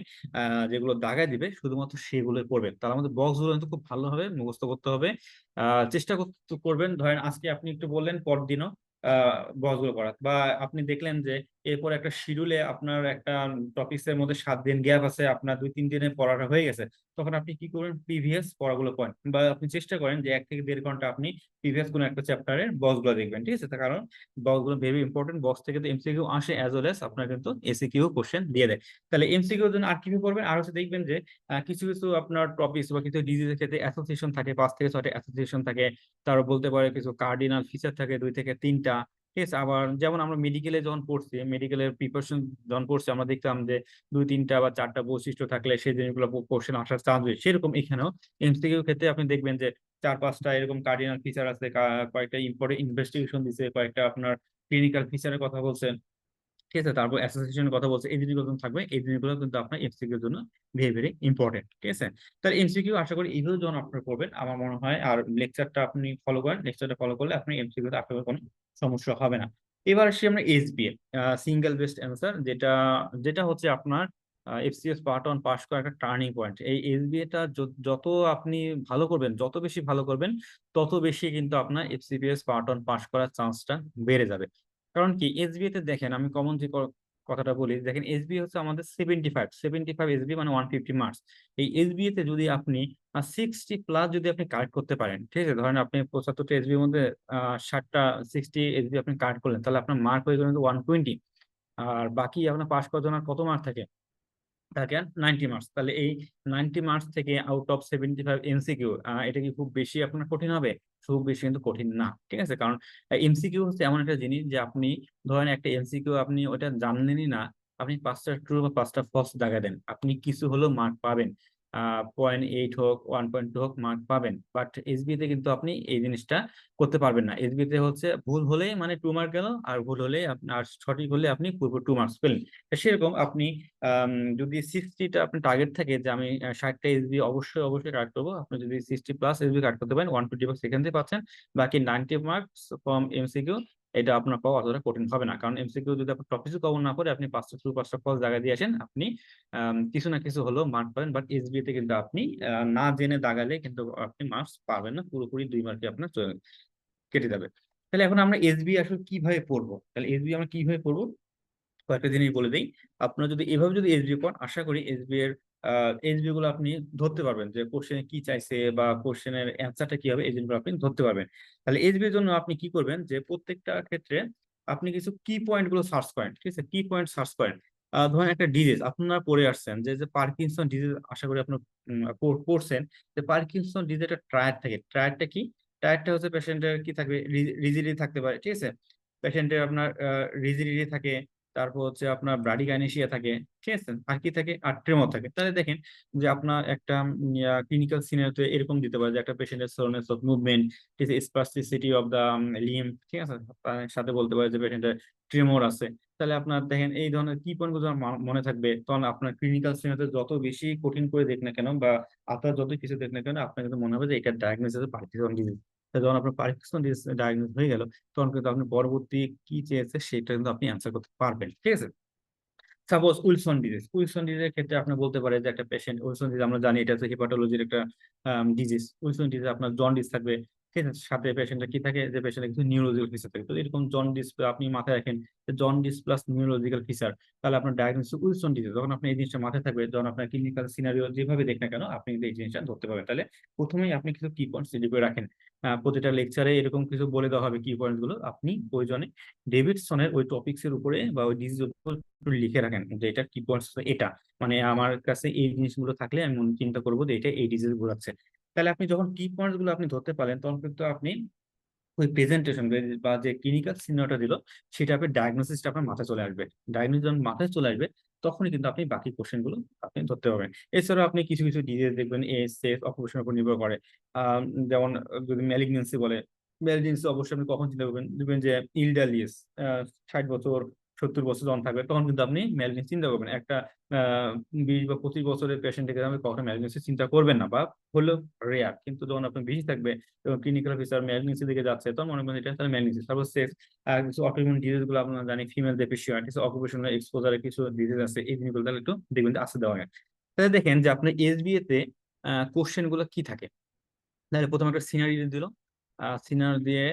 যেগুলো দাগায় দিবে শুধুমাত্র সেগুলো পড়বেন। তাহলে আমাদের বক্স গুলো কিন্তু খুব ভালোভাবে মুখস্থ করতে হবে। চেষ্টা করবেন, ধরেন আজকে আপনি একটু বললেন, পরদিনও বক্স গুলো করার, বা আপনি দেখলেন যে এরপর একটা শিডিউলে আপনার একটা টপিক্স এর মধ্যে 7 দিন গ্যাপ আছে, আপনার 2-3 দিনে পড়াটা হয়ে গেছে, তখন আপনি কি করবেন, প্রিভিয়াস পড়াগুলো পড়েন, বা আপনি চেষ্টা করেন যে 1 থেকে 1.5 ঘন্টা আপনি প্রিভিয়াস কোনো একটা চ্যাপ্টারের বক্স গুলো দেখবেন। ঠিক আছে, তার কারণ বক্স গুলো ভেরি ইম্পর্টেন্ট। বক্স থেকে তো এমসিকিউ আসে, অ্যাজ ওয়েল এস আপনার কিন্তু এসিকিউ কোশ্চেন দিয়ে দেয়। তাহলে এমসিকিউর জন্য আর কি করবেন, আর হচ্ছে দেখবেন যে কিছু কিছু আপনার টপিকস বা কিছু ডিজিজের ক্ষেত্রে অ্যাসোসিয়েশন থাকে, 5 থেকে 6টা অ্যাসোসিয়েশন থাকে। তারা বলতে পারে কিছু কার্ডিনাল ফিচার থাকে 2 থেকে 3টা। ঠিক আছে, আবার যেমন আমরা মেডিকেলে যখন পড়ছি, মেডিকেলের প্রিপারেশন যখন পড়ছি, আমরা দেখতাম যে 2, 3টা বা 4টা বৈশিষ্ট্য থাকলে সেই জিনিসগুলো কোশ্চেন আসার চান্স বেশি। সেরকম এখানেও এমসিকিউ ক্ষেত্রে আপনি দেখবেন যে 4-5টা এরকম কার্ডিনাল ফিচার আছে, কয়েকটা ইম্পর্টেন্ট ইনভেস্টিগেশন দিছে, কয়েকটা আপনার ক্লিনিক্যাল ফিচারের কথা বলছেন। ঠিক আছে, তারপর অ্যাসোসিয়েশনের কথা বলছে, এই জিনিসগুলো যখন থাকবে, এই জিনিসগুলো কিন্তু আপনার এমসিকিউ এর জন্য ভেরি ভেরি ইম্পর্টেন্ট। ঠিক আছে, তাহলে এমসিকিউ আশা করি এইভাবে যখন আপনারা করবেন আমার মনে হয়, আর লেকচারটা আপনি ফলো করেন, লেকচারটা ফলো করলে আপনি এমসিকিউ তে আশা করি কোনো সমস্যা হবে না। এবার আসি আমরা এসবিএ, সিঙ্গেল বেস্ট অ্যান্সার, যেটা যেটা হচ্ছে আপনার এফসিএস পার্ট 1 পাস করার একটা টার্নিং পয়েন্ট। এই এসবিএ টা যত আপনি ভালো করবেন, যত বেশি ভালো করবেন, তত বেশি কিন্তু আপনার এফসিপিএস পার্ট 1 পাস করার চান্সটা বেড়ে যাবে। কারণ কি, এসবিএ তে দেখেন, আমি কমন যে কথাটা বলি, দেখেন এসবিএ হচ্ছে আমাদের 75 এসবি মানে 150 মার্কস। এই এসবিএ তে যদি আপনি 60+ যদি আপনি কারেক্ট করতে পারেন, ঠিক আছে, ধরেন আপনি 75টা এসবির মধ্যে 60টা 60 এসবি আপনি কারেক্ট করলেন, তাহলে আপনার মার্ক হয়ে গেল 120। আর বাকি আপনার পাস করার জন্য আর কত মার্ক থাকে? থাকে 90 মার্কস। তাহলে এই 90 মার্কস থেকে আউট অফ 75 এমসিকিউ, এটা কি খুব বেশি আপনার কঠিন হবে? খুব বেশি কিন্তু কঠিন না। ঠিক আছে, কারণ এমসিকিউ হচ্ছে এমন একটা জিনিস যে আপনি ধরেন একটা এমসিকিউ আপনি ওটা জানলেনই না, আপনি 5টা ট্রু বা 5টা ফলস দাগা দেন, আপনি কিছু হলেও মার্ক পাবেন। 0.8 হোক, 1.2 হোক, মার্ক পাবেন। বাট এসবি তে কিন্তু আপনি এই জিনিসটা করতে পারবেন না। এসবি তে হচ্ছে ভুল হলে মানে 2 মার্ক গেল, আর ভুল হলে আর সঠিক হলে আপনি পুরো 2 মার্কস পেলেন। সেরকম আপনি আম, যদি 60টা আপনার টার্গেট থাকে যে আমি 60টা এসবি অবশ্যই অবশ্যই কাট করবো, আপনি যদি 60+ এসবি কাট করতে পারেন, 120 সেকেন্ডে পাচ্ছেন। বাকি 90 মার্কস ফ্রম এমসিকিউ, এটা আপনার পাওয়া অতটা কঠিন হবে না। কারণ এমসিকিউ যদি আপনার টপিক কভার না করে আপনি 5টা থ্রু 5টা ফলস জায়গা দিয়ে আসেন, আপনি কিছু না কিছু হলেও মার্ক পাবেন। বাট এসবি তে কিন্তু আপনি না জেনে দাগালে কিন্তু আপনি মার্কস পাবেন না, পুরোপুরি 2 মার্কে আপনার কেটে যাবে। তাহলে এখন আমরা এসবি আসলে কিভাবে পড়বো? তাহলে এসবি আমরা কিভাবে পড়বো, কয়েকটা জিনিস বলে দিই। আপনার যদি এভাবে যদি এসবি করেন, আশা করি এসবি এর এসবি গুলো আপনি ধরতে পারবেন যে কোশ্চেনে কি চাইছে বা কোশ্চেনের অ্যান্সারটা কি হবে, এই জিনিসগুলো আপনি ধরতে পারবেন। তাহলে এসবি এর জন্য আপনি কি করবেন, যে প্রত্যেকটা ক্ষেত্রে আপনি কিছু কি পয়েন্ট গুলো সার্চ করেন। ঠিক আছে, কি পয়েন্ট সার্চ করেন। ধরেন একটা ডিজিজ আপনারা পড়ে আসছেন, যে পার্কিনসন ডিজিজ, আশা করি আপনার পড়ছেন যে পার্কিনসন ডিজিজ একটা ট্রায়াড থাকে। ট্রায়াডটা কি? ট্রায়াডটা হচ্ছে পেশেন্টের কি থাকবে, রিজিডিটি থাকতে পারে। ঠিক আছে, পেশেন্টের আপনার রিজিডিটি থাকে, তারপর হচ্ছে আপনার ব্রাডিকাইনেসিয়া থাকে। ঠিক আছে, আর কি থাকে? আর ট্রেমর থাকে। তাহলে দেখেন যে আপনার একটা ক্লিনিক্যাল সিনারিওতে এরকম দিতে পারে যে একটা পেশেন্টের স্লোনেস অফ মুভমেন্ট, ঠিক আছে, স্পাস্টিসিটি অফ দা লিম্ব, ঠিক আছে, তার সাথে বলতে পারে যে পেশেন্টের ট্রেমর আছে। তাহলে আপনার দেখেন এই ধরনের কি পয়েন্ট গুলো মনে থাকবে, তখন আপনার ক্লিনিক্যাল সিনারিওতে যত বেশি কঠিন করে দেখ না কেন বা আপনার যত কিছু দেখ না কেন, আপনার কিন্তু মনে হবে যে এটা ডায়াগনোসিস পার্কিনসন ডিজিজ। যখন আপনার পার্কিনসন ডিজিজ ডায়াগনোস হয়ে গেল, তখন কিন্তু আপনি পরবর্তী কি চেয়েছে সেটা কিন্তু আপনি অ্যান্সার করতে পারবেন। ঠিক আছে, সাপোজ উইলসন ডিজিজ, উইলসন ডিজিজের ক্ষেত্রে আপনি বলতে পারেন যে একটা পেশেন্ট উইলসন ডিজিজ, আমরা জানি এটা হচ্ছে হিপাটোলজির একটা ডিজিজ। উইলসন ডিজিজ আপনার জন্ডিস থাকবে। ঠিক আছে, সাথে পেশেন্টের কি থাকে, যে পেশেন্টের কিছু নিউরোলজিক্যাল ফিচার থাকে। তো এরকম জন্ডিস আপনি মাথায় রাখেন যে জন্ডিস প্লাস নিউরোলজিক্যাল ফিচার, তাহলে আপনার ডায়াগনোসিস উইলসন ডিজিজ। যখন আপনি এই জিনিসটা মাথায় থাকবে, যখন আপনার ক্লিনিক্যাল সিনারিও যেভাবে দেখ না কেন, আপনি কিন্তু এই জিনিসটা ধরতে পারবেন। তাহলে প্রথমেই আপনি কিছু কি পয়েন্টস রেডি করে রাখেন। প্রতিটা লেকচারে এরকম কিছু বলে দেওয়া হবে কি পয়েন্ট গুলো, আপনি প্রয়োজনে ডেভিডসনের ওই টপিক্স এর উপরে বা ওই ডিজিজ একটু লিখে রাখেন যে এটা কি বলছে, এটা মানে আমার কাছে এই জিনিসগুলো থাকলে আমি চিন্তা করবো যে এটা এই ডিজিজ ঘোরাচ্ছে। তাহলে আপনি যখন কি পয়েন্টস গুলো আপনি ধরতে পারেন, তখন কিন্তু আপনি ওই প্রেজেন্টেশন বা যে ক্লিনিক্যাল সিনারিওটা দিল, সেটা আপনি ডায়াগনোসিসটা আপনার মাথায় চলে আসবে। ডায়াগনোসিস যখন মাথায় চলে আসবে, তখনই কিন্তু আপনি বাকি কোশ্চেন গুলো আপনি ধরতে পারবেন। এছাড়াও আপনি কিছু কিছু ডিজিজ দেখবেন এজ সেক্স অকুপেশনের উপর নির্ভর করে। যেমন যদি ম্যালিগনেন্সি বলে, ম্যালিগনেন্সি অবশ্যই আপনি কখন চিন্তা করবেন, দেখবেন যে ইলডারলি এজ 60 বছর 70 বছর যখন থাকবে, তখন কিন্তু আপনি ম্যালিগনেন্সি চিন্তা করবেন। একটা 20 বা 25 বছরের পেশেন্টের ক্ষেত্রে আপনি কখনো ম্যালিগনেন্সি চিন্তা করবেন না, বা হলেও রেয়ার। কিন্তু যখন আপনার বেশি থাকবে এবং ক্লিনিক্যাল অফিসার ম্যাগনেসির দিকে যাচ্ছে, তখন মনে করেন এটা তাহলে ম্যাগনেসিস। তারপর সেক্স, কিছু অটোইমিউন ডিজিজ গুলো আমরা জানি, ফিমেল ডেফিসিয়েন্ট, কিছু অকুপেশনাল এক্সপোজারের কিছু ডিজিজ আছে, এই জিনিসগুলো তাহলে একটু দেখবেন যে আছে দেওয়া হয়। তাহলে দেখেন যে আপনার এসবিএ তে কোশ্চেন গুলো কি থাকে। তাহলে প্রথমে একটা সিনারি দিল, সিনারি দিয়ে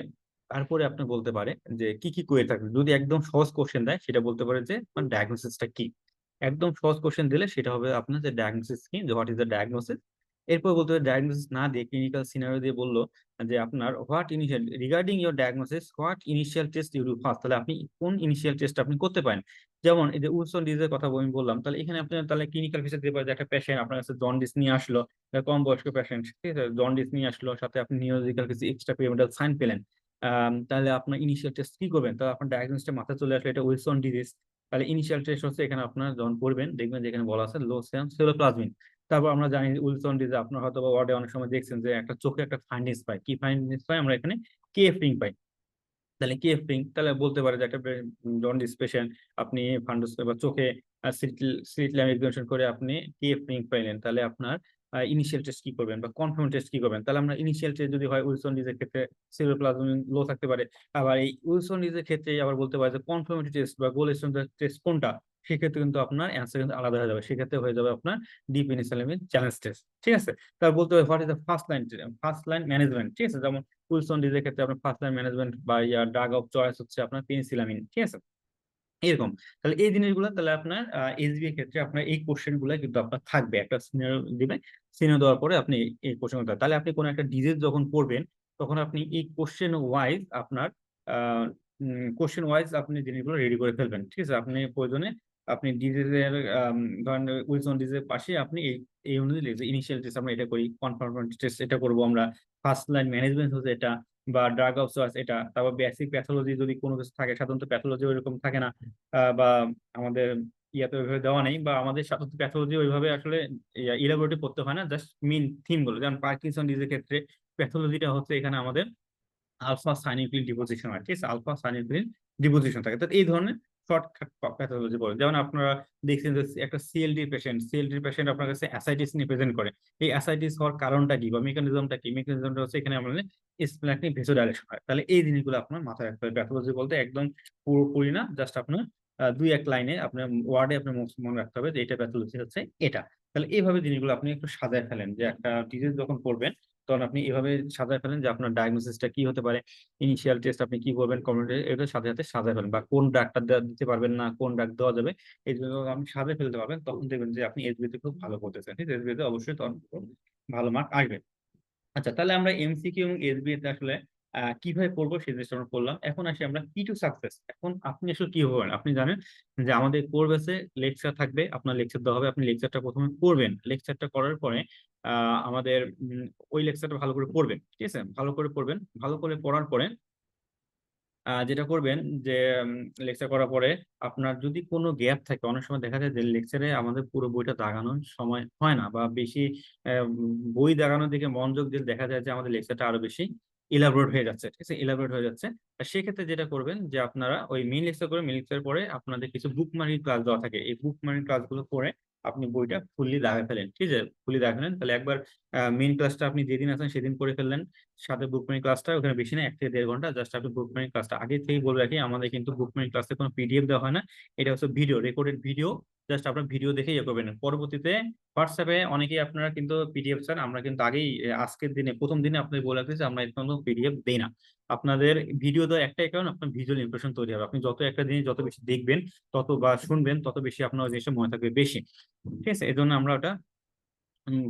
তারপরে আপনি বলতে পারে যে কি কি কোয়েরি থাকবে। যদি একদম সহজ কোশ্চেন দেয়, সেটা বলতে পারে যে ডায়াগনোসিসটা কি। একদম সহজ কোশ্চেন দিলে সেটা হবে আপনার যে ডায়াগনোসিস কি, যে হোয়াট ইজ দ্য ডায়াগনোসিস। এরপর বলতে হবে, ডায়াগনোসিস না দিয়ে ক্লিনিক্যাল সিনারিও দিয়ে বললো যে আপনার what initial regarding your diagnosis, what initial test you do first. তাহলে আপনি কোন ইনিশিয়াল টেস্ট আপনি করতে পারেন। যেমন এই যে উইলসন ডিজিজের কথা আমি বললাম, তাহলে এখানে আপনি তাহলে ক্লিনিক্যাল ফিচার দিতে পারেন যে একটা পেশেন্ট আপনার কাছে জন্ডিস নিয়ে আসলো, কম বয়স্ক পেশেন্ট, ঠিক আছে, জন্ডিস নিয়ে আসলো, সাথে আপনি নিউরোলজিক্যাল কিছু এক্সট্রা পিরামিডাল সাইন পেলেন। তাহলে আপনার ইনিশিয়াল টেস্ট কি করবেন? তাহলে আপনার ডায়াগনোসিসটা মাথায় চলে আসলে এটা উইলসন ডিজিজ। তাহলে ইনিশিয়াল টেস্ট হচ্ছে, এখানে আপনার যখন করবেন দেখবেন যে এখানে বলা আছে লো সেরাম সেরোপ্লাজমিন। তারপর আমরা জানি উইলসন ডিজিজ আপনার হয়তো বা ওয়ার্ডে অনেক সময় দেখছেন যে একটা চোখে একটা ফাইন্ডিংস পাই। কি ফাইন্ডিংস পাই? আমরা এখানে কেএফ রিং পাই। তাহলে কেএফ রিং তাহলে বলতে পারে যে একটা জন্ডিস পেশেন্ট, আপনি ফান্ডাস বা চোখে স্লিট ল্যাম্প এক্সামিনেশন করে আপনি কেএফ রিং পাইলেন, তাহলে আপনার ইনিশিয়াল টেস্ট কি করবেন বা কনফার্ম টেস্ট কি করবেন? তাহলে আমরা ইনিশিয়াল টেস্ট যদি হয় উইলসন ডিজের ক্ষেত্রে সিরোপ্লাজমিন লো থাকতে পারে, আবার এই উইলসন ডিজের ক্ষেত্রে আবার বলতে পারে যে কনফার্মেটরি টেস্ট বা গোল স্টোন টেস্ট কোনটা, সেক্ষেত্রে কিন্তু আপনার অ্যান্সার কিন্তু আলাদা হয়ে যাবে, সেক্ষেত্রে হয়ে যাবে আপনার ডিপ ইনিশিয়াল চ্যালেঞ্জ টেস্ট। ঠিক আছে, তারপর বলতে হবে what is the first line management. ঠিক আছে, যেমন উইলসন ডিজের ক্ষেত্রে আপনার ফার্স্ট লাইন ম্যানেজমেন্ট বা ড্রাগ অফ চয়েস হচ্ছে আপনার পেনিসিলামিন। ঠিক আছে, এরকম। তাহলে এই জিনিসগুলো তাহলে আপনার এসবি এর ক্ষেত্রে আপনার এই কোশ্চেন গুলো কিন্তু আপনার থাকবে, একটা সিনারিও দিবে, সিনারিও দেওয়ার পরে আপনি এই কোশ্চেন, তাহলে আপনি কোনো একটা ডিজিজ যখন পড়বেন তখন আপনি এই কোশ্চেন ওয়াইজ আপনার কোশ্চেন ওয়াইজ আপনি জিনিসগুলো রেডি করে ফেলবেন। ঠিক আছে, আপনি প্রয়োজনে আপনি ডিজিজের ধরেন উইলসন ডিজিজের পাশে আপনি এই এই অনুযায়ী লিখবেন ইনিশিয়াল টেস্ট আমরা এটা করি, কনফার্মেন্ট টেস্ট এটা করবো আমরা, ফার্স্ট লাইন ম্যানেজমেন্ট হচ্ছে এটা, বা ড্রাগ অফ চয়েস এটা, তারপর বেসিক প্যাথোলজি যদি কোনো কিছু থাকে, সাধারণত প্যাথোলজি ওইরকম থাকে না, বা আমাদের ইয়াতে ওইভাবে দেওয়া নেই, বা আমাদের সাধারণত প্যাথোলজি ওইভাবে আসলে ইলাবোরেটরি করতে হয় না, জাস্ট মেইন থিম গুলো, যেমন পার্কিনসন ডিজিজের ক্ষেত্রে প্যাথোলজিটা হচ্ছে এখানে আমাদের আলফা সাইনিউক্লিন ডিপোজিশন হয়। ঠিক আছে, আলফা সাইনিউক্লিন ডিপোজিশন থাকে, তো এই ধরনের শর্টকাট প্যাথোলজি বলে। যেমন আপনারা দেখছেন যে একটা সিএলডি পেশেন্ট আপনার কাছে অ্যাসাইটিস নিয়ে প্রেজেন্ট করে, এই অ্যাসাইটিস হওয়ার কারণটা কি বা মেকানিজমটা কি, মেকানিজমটা হচ্ছে এখানে আমাদের স্প্ল্যাটনিক ভেসোডাইলেশন হয়। তাহলে এই জিনিসগুলো আপনার মাথায় রাখতে হবে, প্যাথোলজি বলতে একদম পুরোপুরি না, জাস্ট আপনার দুই এক লাইনে আপনার ওয়ার্ডে আপনার মনে রাখতে হবে যে এটা প্যাথোলজি হচ্ছে এটা। তাহলে এইভাবে জিনিসগুলো আপনি একটু সাজায় ফেলেন, যে একটা ডিজিজ যখন পড়বেন তখন আপনি এভাবে সাজায় ফেলেন যে আপনার ডায়াগনোসিসটা কি হতে পারে, ইনিশিয়াল টেস্ট আপনি কি করবেন, কমিউনিটি এটা সাথে সাথে সাজায় ফেলেন, বা কোন ডাক্তার দিতে পারবেন না, কোন ডাক দেওয়া যাবে, এই জন্য আপনি সাজায় ফেলতে পারবেন, তখন দেখবেন যে আপনি এসবিতে খুব ভালো করতেছেন। ঠিক আছে, এসবিতে অবশ্যই তখন খুব ভালো মার্ক আসবে। আচ্ছা, তাহলে আমরা এমসিকিউ এবং এসবিএতে আসলে কিভাবে পড়বো সেই জিনিসটা আমরা করলাম। এখন আসি আমরা কি টু সাকসেস। এখন আপনি আসলে কি হবেন, আপনি জানেন যে আমাদের কোর বেসে লেকচার থাকবে, আপনার লেকচার দেওয়া হবে, আপনি লেকচারটা প্রথমে পড়বেন, লেকচারটা করার পরে আমাদের ওই লেকচারটা ভালো করে পড়বেন। ঠিক আছে, ভালো করে পড়বেন, ভালো করে পড়ার পরে যেটা করবেন যে লেকচার করার পরে আপনার যদি কোনো গ্যাপ থাকে, অনেক সময় দেখা যায় যে লেকচারে আমাদের পুরো বইটা দাগানোর সময় হয় না, বা বেশি বই দাগানোর দিকে মনোযোগ দিয়ে দেখা যায় যে আমাদের লেকচারটা আরো বেশি ইলাবোরেট হয়ে যাচ্ছে। ঠিক আছে, ইলাবোরেট হয়ে যাচ্ছে। আর সেক্ষেত্রে যেটা করবেন যে আপনারা ওই মেইন লেকচার করে, মেইন লেকচার পরে আপনাদের কিছু বুক মার্কিং ক্লাস দেওয়া থাকে, এই বুক মার্কিং ক্লাসগুলো করে আপনি বইটা ফুললি দাগে ফেলেন। ঠিক আছে, ফুললি দাগে ফেলেন, তাহলে একবার মেইন ক্লাসটা আপনি যেদিন আছেন সেদিন করে ফেললেন, সাথে বুক মার্কিং ক্লাসটা ওখানে বেশি না, 1 থেকে 1.5 ঘন্টা, জাস্ট আপনি বুক মার্কিং ক্লাসটা আগে থেকেই বলে রাখি, আমাদের কিন্তু বুক মার্কিং ক্লাসে কোনো পিডিএফ দেওয়া হয় না, এটা হচ্ছে ভিডিও, রেকর্ডেড ভিডিও, জাস্ট আপনার ভিডিও দেখে ইয়ে করবেন। পরবর্তীতে হোয়াটসঅ্যাপে অনেকেই আপনারা কিন্তু পিডিএফ চান, আমরা কিন্তু আগেই আজকের দিনে প্রথম দিনে আপনাদের বলে রাখতেছি আমরা এর কোনো পিডিএফ দেই না। আপনাদের ভিডিও দেওয়া একটাই কারণ, আপনার ভিজুয়াল ইমপ্রেশন তৈরি হবে, আপনি যত একটা জিনিস যত বেশি দেখবেন তত বা শুনবেন তত বেশি আপনার ওই জিনিসটা মনে থাকবে বেশি। ঠিক আছে, এই জন্য আমরা ওটা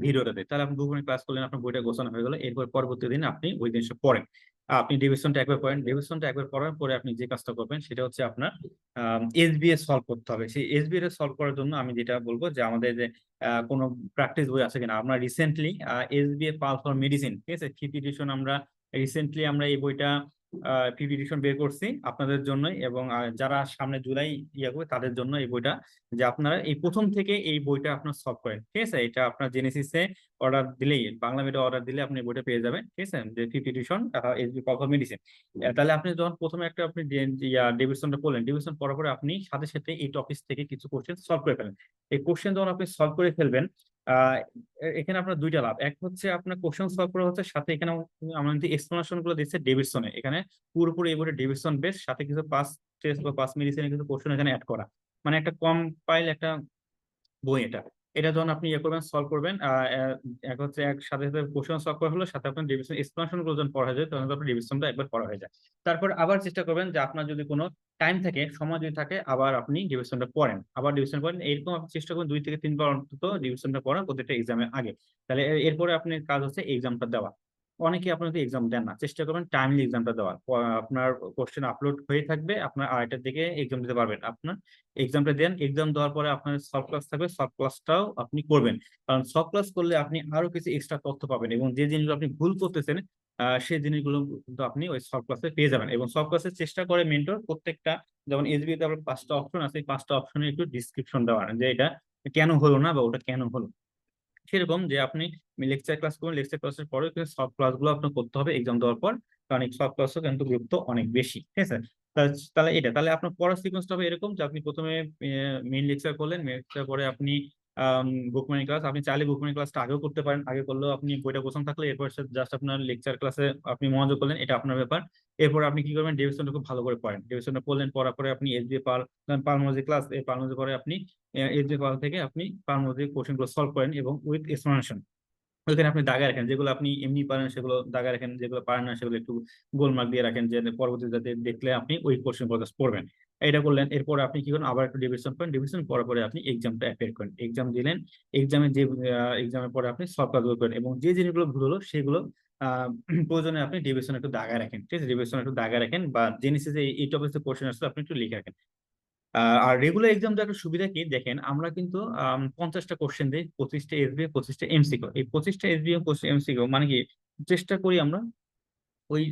ভিডিওটা দেয়। তাহলে আপনি দুপুরে ক্লাস করলেন, আপনার বইটা গোছানো হয়ে গেল, এরপর পরবর্তী দিন আপনি ওই জিনিসটা পড়েন। আপনি ডেভিশনটা একবার পড়েন, ডেভিশনটা একবার পড়ার পরে আপনি যে কাজটা করবেন সেটা হচ্ছে আপনার এসবিএস সলভ করতে হবে। সেই এসবিএস সলভ করার জন্য আমি যেটা বলবো যে আমাদের যে কোনো প্র্যাকটিস বই আছে কিনা, আমরা recently SBA Pal for medicine, ঠিক আছে, ফিফথ এডিশন, আমরা রিসেন্টলি আমরা এই বইটা ফিফথ এডিশন বের করছি আপনাদের জন্যই, এবং যারা সামনে জুলাই ইয়ে করবে তাদের জন্য এই বইটা, যে আপনারা এই প্রথম থেকে এই বইটা আপনার সলভ করেন। ঠিক আছে, এটা আপনার জেনেসিসে অর্ডার দিলেই, বাংলা মিডিয়া অর্ডার দিলে আপনি বইটা পেয়ে যাবেন। ঠিক আছে, যে fifth edition SB Pal for medicine. তাহলে আপনি যখন প্রথমে একটা আপনি ডেভিশনটা পড়লেন, ডেভিশন পড়ার পরে আপনি সাথে সাথে এই টপিক থেকে কিছু কোশ্চেন সলভ করে ফেলেন। এই কোশ্চেন যখন আপনি সলভ করে ফেলবেন, এখানে আপনার দুইটা লাভ, এক হচ্ছে আপনার কোশ্চেন সলভ করা হচ্ছে, সাথে এখানে আমরা যদি এক্সপ্লেনেশন গুলো দিচ্ছে ডেভিডসনে, এখানে পুরোপুরি এই বইটা ডেভিডসন বেস, সাথে কিছু পাস টেস্ট বা পাস মেডিসিনের কিছু কোশ্চেন এখানে অ্যাড করা, মানে একটা কম্পাইল একটা বই এটা। এটা যখন আপনি ইয়ে করবেন, সলভ করবেন, এক হচ্ছে এক সাথে সাথে কোশ্চেন সলভ করা হলো, সাথে আপনার ডিভিশন এক্সপ্লেনেশন গুলো যখন পড়া যায় তখন আপনার ডিভিশনটা একবার পড়া হয়ে যায়। তারপর আবার চেষ্টা করবেন যে আপনার যদি কোনো টাইম থাকে, সময় যদি থাকে, আবার আপনি ডিভিশনটা পড়েন, আবার ডিভিশন পড়েন, এরকম আপনি চেষ্টা করবেন 2 থেকে 3 বার অন্তত ডিভিশনটা পড়া প্রত্যেকটা এক্সামের আগে। তাহলে এরপরে আপনার কাজ হচ্ছে এক্সামটা দেওয়া। অনেকে আপনার যদি এক্সাম দেন না, চেষ্টা করবেন টাইমলি এক্সামটা দেওয়ার, আপনার কোশ্চেন আপলোড হয়ে থাকবে, আপনার আড়াইটার দিকে এক্সাম দিতে পারবেন। আপনার এক্সামটা দেন, এক্সাম দেওয়ার পরে আপনার সলভ ক্লাস থাকবে, সলভ ক্লাসটাও আপনি করবেন, কারণ সলভ ক্লাস করলে আপনি আরো কিছু এক্সট্রা তথ্য পাবেন, এবং যে জিনিসগুলো আপনি ভুল করতেছেন সেই জিনিসগুলো কিন্তু আপনি ওই সলভ ক্লাসে পেয়ে যাবেন। এবং সলভ ক্লাসে চেষ্টা করে মেন্টর প্রত্যেকটা, যেমন এসবিআই তে আবার 5টা অপশন আছে, এই 5টা অপশনে একটু ডিসক্রিপশন দেওয়ার, যে এটা কেন হলো না বা ওটা কেন হলো। সেরকম যে আপনি লেকচার ক্লাস করুন, লেকচার ক্লাসের পরে সব ক্লাসগুলো আপনার করতে হবে এক্সাম দেওয়ার পর, কারণ এই সব ক্লাসও কিন্তু গুরুত্ব অনেক বেশি, ঠিক আছে? তাহলে আপনার পড়ার সিকোয়েন্সটা হবে এরকম যে আপনি প্রথমে মেইন লেকচার করলেন, মেইন লেকচার পরে আপনি বুকমানি ক্লাস, আপনি চাইলে বুকমানি ক্লাসটা আগেও করতে পারেন, আগে করলেও আপনি বইটা পছন্দ থাকলে এরপর জাস্ট আপনার লেকচার ক্লাসে আপনি মনোযোগ করলেন, এটা আপনার ব্যাপার। এরপর আপনি কি করবেন, ডেভিশনটা খুব ভালো করে পড়েন, ডেভিশনটা পড়লেন, পড়ার পরে আপনি এসবিএ পাল, পালমোলজি ক্লাস, এই পালমোলজি পরে আপনি এসবিএ পাল থেকে আপনি পালমোলজি কোশ্চেনগুলো সলভ করেন এবং উইথ এক্সপ্লানেশন। ওইখানে আপনি দাগা রাখেন, যেগুলো আপনি এমনি পারেন সেগুলো দাগা রাখেন, যেগুলো পারেন না সেগুলো একটু গোলমার্ক দিয়ে রাখেন, যে পরবর্তীতে যাতে দেখলে আপনি ওই কোশ্চেন পড়বেন। এটা করলেন, এরপর আপনি কি করেন, আবার একটু ডিভিশন করেন, ডিভিশন করার পরে আপনি এক্সামটা অ্যাপিয়ার করেন, এক্সাম দিলেন, এক্সামে যে এক্সামের পরে আপনি সব কাজগুলো করেন এবং যে জিনিসগুলো ভুল হলো সেগুলো আহ প্রয়োজনে আপনি ডিভিশন একটু দাগা রাখেন, ঠিক আছে? ডিভিশন একটু দাগা রাখেন বা জেনেসিস এই টপিক কোশ্চেন আসলে আপনি একটু লিখে রাখেন। আর রেগুলার এক্সাম একটা সুবিধা কি দেখেন, আমরা কিন্তু 50টা কোশ্চেন দিই, 25টা এসবিএ, 25টা এমসিকিউ। এই 25টা এসবিএ, 25টা এমসিকিউ মানে কি, চেষ্টা করি আমরা ওই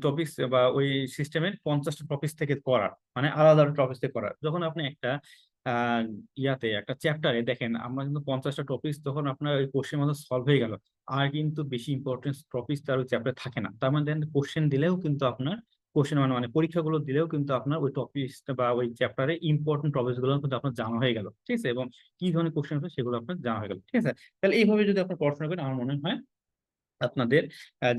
টপিকস বা ওই সিস্টেমের 50টা টপিক থেকে করার, মানে আলাদা টপিক থেকে করার। যখন আপনি একটা আহ ইয়াতে একটা চ্যাপ্টারে দেখেন, আমরা কিন্তু 50টা টপিক তখন আপনার ওই কোশ্চেন মতো সলভ হয়ে গেল, আর কিন্তু বেশি ইম্পর্টেন্স টপিক তার ওই চ্যাপ্টারে থাকে না। তার মানে দেখেন কোশ্চেন দিলেও কিন্তু আপনার কোশ্চেন মানে মানে পরীক্ষাগুলো দিলেও কিন্তু আপনার ওই টপিক বা ওই চ্যাপ্টারে ইম্পর্টেন্ট টপিক গুলো কিন্তু আপনার জানা হয়ে গেল, ঠিক আছে? এবং কি ধরনের কোশ্চেন হবে সেগুলো আপনার জানা হয়ে গেল, ঠিক আছে? তাহলে এইভাবে যদি আপনি পড়াশোনা করেন, আমার মনে হয় আপনাদের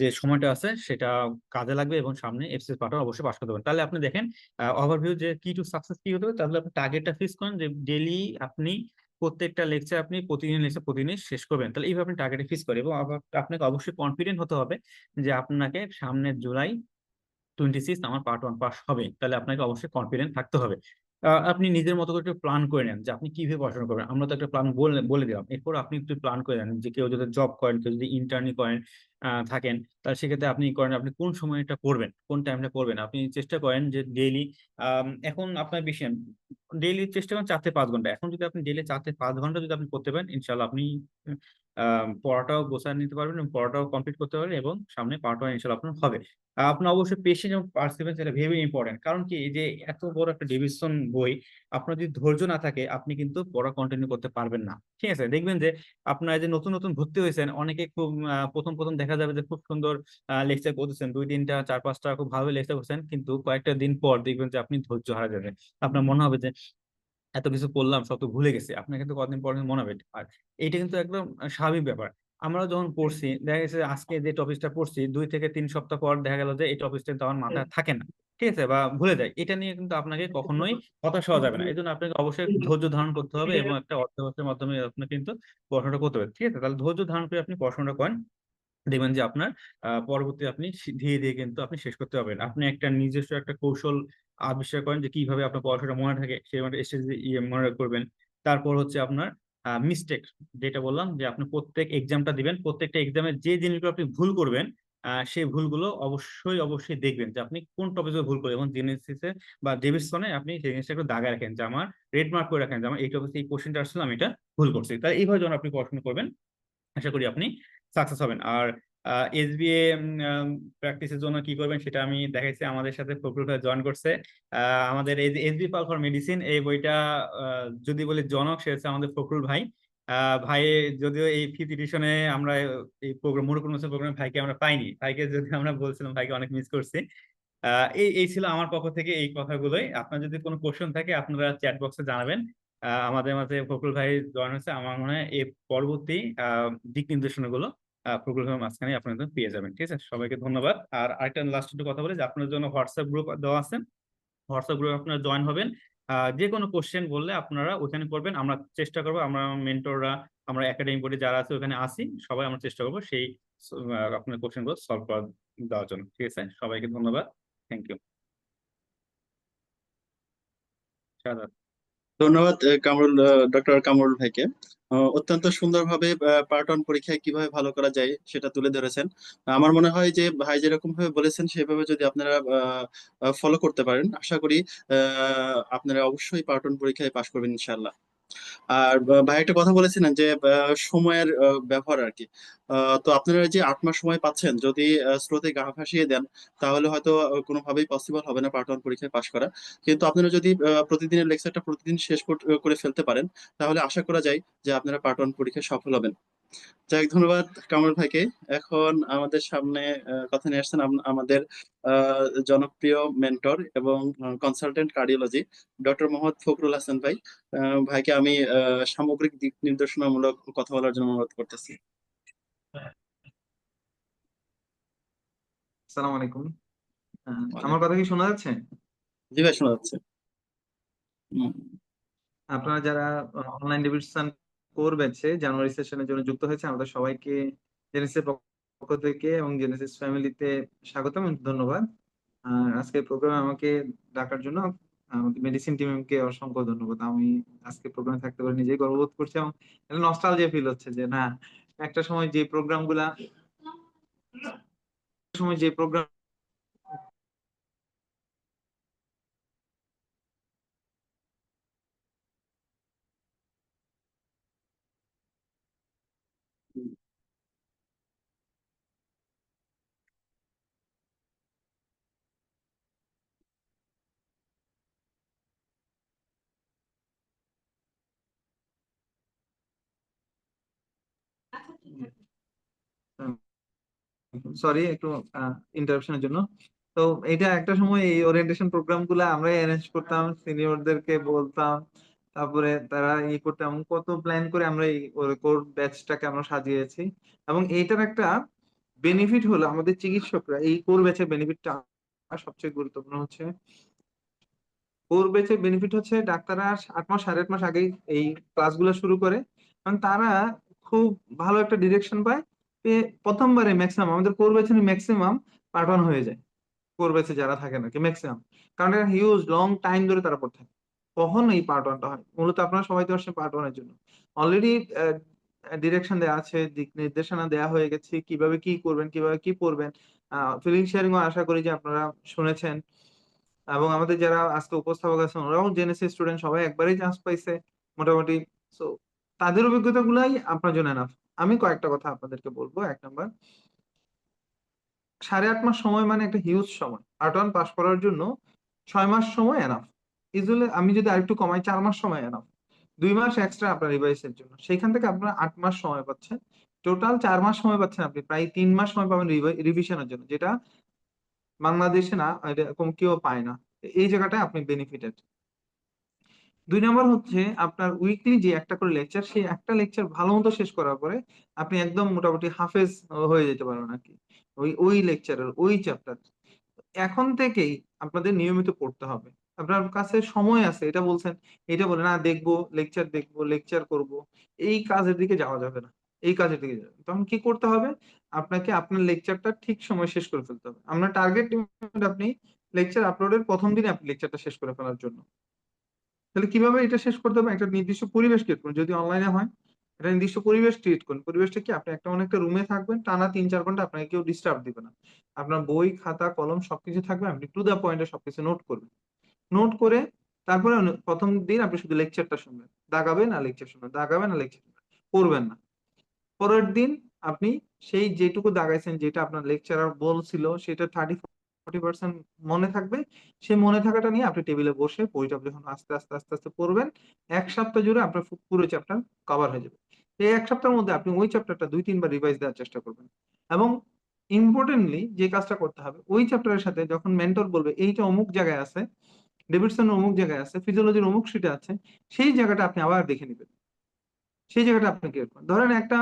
যে সময়টা আছে সেটা কাজে লাগবে এবং সামনে এফসিএস পাঠাও অবশ্যই পাস করতে পারবেন। তাহলে আপনি দেখেন ওভারভিউ যে কি টু সাকসেস কি হতে হবে, তাহলে আপনি টার্গেটটা ফিক্স করেন যে ডেইলি আপনি প্রত্যেকটা লেকচার আপনি প্রতিদিন লেকচার প্রতিদিন শেষ করবেন। তাহলে এইভাবে আপনি টার্গেটে ফিক্স করেন এবং আপনাকে অবশ্যই কনফিডেন্ট হতে হবে যে আপনাকে সামনের জুলাই 26 আমার পার্ট 1 পাস হবে। তাহলে আপনাকে অবশ্যই কনফিডেন্ট থাকতে হবে। আপনি নিজের মতো করে একটু প্ল্যান করে নেন যে আপনি কিভাবে পড়াশোনা করবেন। আমরা তো একটা প্ল্যান বলে বলে দিলাম, এরপর আপনি একটু প্ল্যান করে নেন যে কেউ যদি জব করেন, কেউ যদি ইন্টার্নি করেন থাকেন, তাহলে সেক্ষেত্রে আপনি করেন আপনি কোন সময়টা পড়বেন, কোন টাইমটা পড়বেন। আপনি চেষ্টা করেন যে ডেইলি, এখন আপনার বেশি ডেইলি চেষ্টা করেন 4 থেকে 5 ঘন্টা। এখন যদি আপনি ডেইলি 4 থেকে 5 ঘন্টা যদি আপনি করতে পারেন, ইনশাল্লাহ আপনি পড়াটাও গোছায় নিতে পারবেন এবং পড়াটাও কমপ্লিট করতে পারবেন এবং সামনে পার্ট 1 ইনশাল্লাহ আপনার হবে। আপনার অবশ্যই পেশেন্স এবং পার্সিভারেন্স এটা ভেরি ইম্পর্টেন্ট। কারণ কি, এই যে এত বড় একটা ডিভিশন বই, আপনার যদি ধৈর্য না থাকে আপনি কিন্তু পড়া কন্টিনিউ করতে পারবেন না, ঠিক আছে? দেখবেন যে আপনার যে নতুন নতুন ভর্তি হয়েছেন, অনেকে খুব প্রথম প্রথম দেখা যাবে যে খুব সুন্দর লেকচার করতেছেন, 2, 3টা 4, 5টা খুব ভালো লেকচার করছেন, কিন্তু কয়েকটা দিন পর দেখবেন যে আপনি ধৈর্য হারা যাবেন। আপনার মনে হবে যে এত কিছু করলাম সব তো ভুলে গেছি, আপনার কিন্তু কতদিন পর কিন্তু মনে হবে। আর এইটা কিন্তু একদম স্বাভাবিক ব্যাপার। আমরা যখন পড়ছি দেখা গেছে আজকে যে টপিকটা পড়ছি 2 থেকে 3 সপ্তাহ পর দেখা গেল যে এই টপিকটা তো আমার মাথায় থাকে না, ঠিক আছে, বা ভুলে যায়। এটা নিয়ে কিন্তু আপনাকে কখনোই হতাশ হওয়া যাবে না। এই জন্য আপনাকে অবশ্যই ধৈর্য ধারণ করতে হবে এবং একটা অর্থবছরের মাধ্যমে আপনাকে কিন্তু পড়াশোনাটা করতে হবে, ঠিক আছে? তাহলে ধৈর্য ধারণ করে আপনি পড়াশোনাটা করেন, দেখবেন যে আপনার পরবর্তী আপনি ধীরে ধীরে কিন্তু আপনি শেষ করতে পারবেন। আপনি একটা নিজস্ব একটা কৌশল আবিষ্কার করেন যে কিভাবে আপনার পড়াশোনা মনে থাকে, সেই স্ট্র্যাটেজি মনে করবেন। তারপর হচ্ছে আপনার মিস্টেক, যেটা বললাম যে আপনি প্রত্যেক এক্সামটা দিবেন, প্রত্যেকটা এক্সামে যে জিনিসগুলো আপনি ভুল করবেন সেই ভুলগুলো অবশ্যই অবশ্যই দেখবেন যে আপনি কোন টপিকে ভুল করবেন এবং জেনেসিসে বা ডেভিডসনে আপনি সেই জিনিসটা একটু দাগা রাখেন যে আমার রেড মার্ক করে রাখেন যে আমার এই টপিকে এই কোশ্চেনটা আসলে আমি এটা ভুল করছি। তাই এইভাবে যখন আপনি পড়াশোনা করবেন, আশা করি আপনি সাকসেস হবেন। আর এসবিএ প্র্যাকটিসের জন্য কি করবেন সেটা আমি দেখাইছি, আমাদের সাথে ফখরুল ভাই জয়েন করছে। আমাদের এই যে এসবি পাল ফর মেডিসিন এই বইটা যদি বলি জনক, সে হচ্ছে আমাদের ফখরুল ভাই। ভাই যদিও এই 5th এডিশনে আমরা এই প্রোগ্রাম মরুকুল প্রোগ্রামে ভাইকে আমরা পাইনি, ভাইকে যদি আমরা বলছিলাম, ভাইকে অনেক মিস করছি। এই এই ছিল আমার পক্ষ থেকে এই কথাগুলোই। আপনার যদি কোনো কোশ্চেন থাকে আপনারা চ্যাট বক্সে জানাবেন। আমাদের মাঝে ফখরুল ভাই জয়েন হয়েছে, আমার মনে হয় এই পরবর্তী দিক নির্দেশনা গুলো ফখরুল ভাইয়ের মাঝখানে আপনারা পেয়ে যাবেন, ঠিক আছে? সবাইকে ধন্যবাদ। আর আরেকটা লাস্ট একটু কথা বলি যে আপনার জন্য হোয়াটসঅ্যাপ গ্রুপ দেওয়া আছে, হোয়াটসঅ্যাপ গ্রুপে আপনারা জয়েন হবেন। যে কোনো কোশ্চেন বললে আপনারা ওখানে করবেন, আমরা চেষ্টা করবো, আমরা মেন্টররা, আমরা একাডেমি বোর্ডে যারা আছে ওখানে আসি, সবাই আমরা চেষ্টা করবো সেই আপনার কোশ্চেন গুলো সলভ করা দেওয়ার জন্য, ঠিক আছে? সবাইকে ধন্যবাদ। Thank you. ধন্যবাদ ডক্টর কামরুল ভাইকে। অত্যন্ত সুন্দরভাবে পার্ট 1 পরীক্ষায় কিভাবে ভালো করা যায় সেটা তুলে ধরেছেন। আমার মনে হয় যে ভাই যেরকম ভাবে বলেছেন সেভাবে যদি আপনারা ফলো করতে পারেন, আশা করি আপনারা অবশ্যই পার্ট 1 পরীক্ষায় পাশ করবেন ইনশাল্লাহ। আর ভাই একটা কথা বলেছিলেন যে সময়ের ব্যবহার আর কি। তো আপনারা যে 8 মাস সময় পাচ্ছেন, যদি স্রোতে গা ভাসিয়ে দেন তাহলে হয়তো কোনোভাবেই পসিবল হবে না পার্ট 1 পরীক্ষায় পাশ করা। কিন্তু আপনারা যদি প্রতিদিনের লেকচারটা প্রতিদিন শেষ করে ফেলতে পারেন তাহলে আশা করা যায় যে আপনারা পার্ট 1 পরীক্ষায় সফল হবেন। যাই হোক, ধন্যবাদ কামরুল ভাইকে। এখন আমাদের সামনে কথা নিয়ে আসছেন আমাদের আহ, জনপ্রিয় মেন্টর এবং consultant cardiology doctor Mohammad Fakhrul Hasan ভাই। ভাইকে আমি সামগ্রিক দিক নির্দেশনামূলক কথা বলার জন্য অনুরোধ করতেছি। আসসালামু আলাইকুম। আমার কথা কি শোনা যাচ্ছে? জি ভাই, শোনা যাচ্ছে। হুম, আপনারা যারা অনলাইন ডিভিশন কোর ব্যাচে জানুয়ারি সেশনের জন্য যুক্ত হয়েছে, আমাদের সবাইকে জেনেসিসের পক্ষ থেকে এবং জেনেসিস ফ্যামিলিতে স্বাগতম এবং ধন্যবাদ। আর আজকে প্রোগ্রামে আমাকে ডাকার জন্য আমাদের মেডিসিন টিমকে অসংখ্য ধন্যবাদ। আমি আজকে প্রোগ্রামে থাকতে পারে নিজেই গর্ববোধ করছি এবং একটা নস্টালজিয়া ফিল হচ্ছে যে না, একটা সময় যে প্রোগ্রামগুলা সময় যে প্রোগ্রাম হুম, সরি একটু ইন্টারাপশনের জন্য। তো এটা একটা সময় এই ওরিয়েন্টেশন প্রোগ্রাম গুলা আমরাই অ্যারেঞ্জ করতাম, সিনিয়রদেরকে বলতাম, তারপরে তারা করতাম, কত প্ল্যান করে আমরা এই কোর ব্যাচটাকে আমরা সাজিয়েছি। এবং এইটার একটা বেনিফিট হলো আমাদের চিকিৎসকরা এই কোর ব্যাচের বেনিফিটটা সবচেয়ে গুরুত্বপূর্ণ হচ্ছে, কোর ব্যাচের বেনিফিট হচ্ছে ডাক্তাররা 8 মাস 8.5 মাস আগেই এই ক্লাসগুলো শুরু করে, কারণ তারা খুব ভালো একটা ডিরেকশন পায়। প্রথমবারে ম্যাক্সিমাম আমাদের কোর ব্যাচের ম্যাক্সিমাম পার্ট 1 হয়ে যায়, কোর ব্যাচে যারা থাকে নাকি ম্যাক্সিমাম, কারণ এটা হিউজ লং টাইম ধরে তারা পড়তে থাকে। কখন এই পার্ট 1টা হয়, মূলত আপনারা সবাই তো আসছেন পার্ট 1 এর জন্য। অলরেডি ডিরেকশন দেওয়া আছে, দিক নির্দেশনা দেওয়া হয়ে গেছে, কিভাবে কি করবেন, কিভাবে কি পড়বেন। ফিলিং শেয়ারিং আশা করি যে আপনারা শুনেছেন। এবং আমাদের যারা আজকে উপস্থাপক আছেন ওরাও জেনেসিস স্টুডেন্ট, সবাই একবারই চান্স পাইছে মোটামুটি। সো তাদের অভিজ্ঞতা গুলাই আপনার জন্য এনাফ। আমি কয়েকটা কথা আপনাদেরকে বলবো। 1 নাম্বার, 8.5 মাস সময় মানে একটা হিউজ সময়। পার্ট 1 পাস করার জন্য 6 মাস সময় এনাফ। ইউজুয়ালি আমি যদি আরেকটু কমাই, 4 মাস সময় এনাফ। 2 মাস এক্সট্রা আপনার রিভাইসের জন্য, সেখান থেকে আপনার 8 মাস সময় পাচ্ছেন। টোটাল 4 মাস সময় পাচ্ছেন আপনি, প্রায় 3 মাস সময় পাবেন রিভিশনের জন্য, যেটা বাংলাদেশে না, এরকম কেউ পায় না। এই জায়গাটায় আপনি বেনিফিটেড। 2 নাম্বার হচ্ছে আপনার উইকলি যে একটা করে লেকচার, সেই একটা লেকচার ভালো মতো শেষ করার পরে আপনি একদম মোটামুটি হাফেজ হয়ে যেতে পারবেন আর কি, ওই ওই লেকচারের ওই চ্যাপ্টার। এখন থেকেই আপনাদের নিয়মিত পড়তে হবে। আপনার কাছে সময় আছে এটা বলছেন, এটা বলে না দেখবো দেখবো লেকচার করব, এই কাজের দিকে যাওয়া যাবে না। এই কাজের দিকে যাবে তখন কি করতে হবে, আপনাকে আপনার লেকচারটা ঠিক সময় শেষ করে ফেলতে হবে। আমরা টার্গেট আপনি লেকচার আপলোডের প্রথম দিনে আপনি লেকচারটা শেষ করে ফেলার জন্য। তাহলে কিভাবে এটা শেষ করতে হবে, একটা নির্দিষ্ট পরিবেশ ক্রিয়েট করুন, যদি অনলাইনে হয় একটা নির্দিষ্ট পরিবেশ ক্রিয়েট করুন। পরিবেশটা কি, আপনি একটা অনেকটা রুমে থাকবেন, টানা 3-4 ঘন্টা আপনাকে কেউ ডিস্টার্ব দিবে না। আপনার বই খাতা কলম সবকিছু থাকবে, আপনি টু দা পয়েন্টে সবকিছু নোট করবেন। নোট করে তারপরে প্রথম দিন আপনি শুধু লেকচারটা শুনবেন, দাগাবেন না লেকচার শুনবেন, দাগাবেন না লেকচার পড়বেন না। পরের দিন আপনি সেই যেটুকু দাগাইছেন, যেটা আপনার লেকচারার বলছিল সেটা 30-40% মনে থাকবে। সেই মনে থাকাটা নিয়ে আপনি টেবিলে বসে বইটা যখন আস্তে আস্তে আস্তে আস্তে পড়বেন, 1 সপ্তাহ জুড়ে আপনার পুরো চ্যাপ্টার কভার হয়ে যাবে। এই 1 সপ্তাহের মধ্যে আপনি ওই চ্যাপ্টারটা 2-3 বার রিভাইজ দেওয়ার চেষ্টা করবেন। এবং ইম্পর্টেন্টলি যে কাজটা করতে হবে, ওই চ্যাপ্টারের সাথে যখন মেন্টর বলবে এইটা অমুক জায়গায় আছে, ডেভিডসন অমুক জায়গায় আছে, ফিজিওলজির অমুক সিটে আছে, সেই জায়গাটা আপনি আবার দেখে নেবেন। সেই জায়গাটা আপনি ক্লিয়ার করেন। ধরেন একটা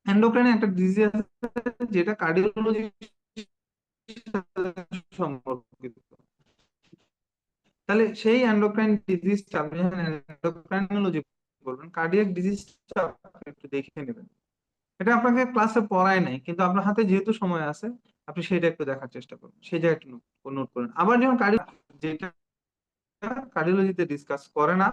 এন্ডোক্রাইন একটা ডিজিজ আছে যেটা কার্ডিওলজি সম্পর্কিত। তাহলে সেই এন্ডোক্রাইন ডিজিজটা আপনি যখন এন্ডোক্রাইনোলজি বলবেন, কার্ডিয়াক ডিজিজটা একটু দেখে নেবেন। এটা আপনাকে ক্লাসে পড়ায় নাই, কিন্তু আপনার হাতে যেহেতু সময় আছে আপনি সেটা একটু দেখার চেষ্টা করুন, সেই জায়গায় একটু নোট করেন। আবার যেমন যেটা কার্ডিওলজিতে ডিসকাস করে না,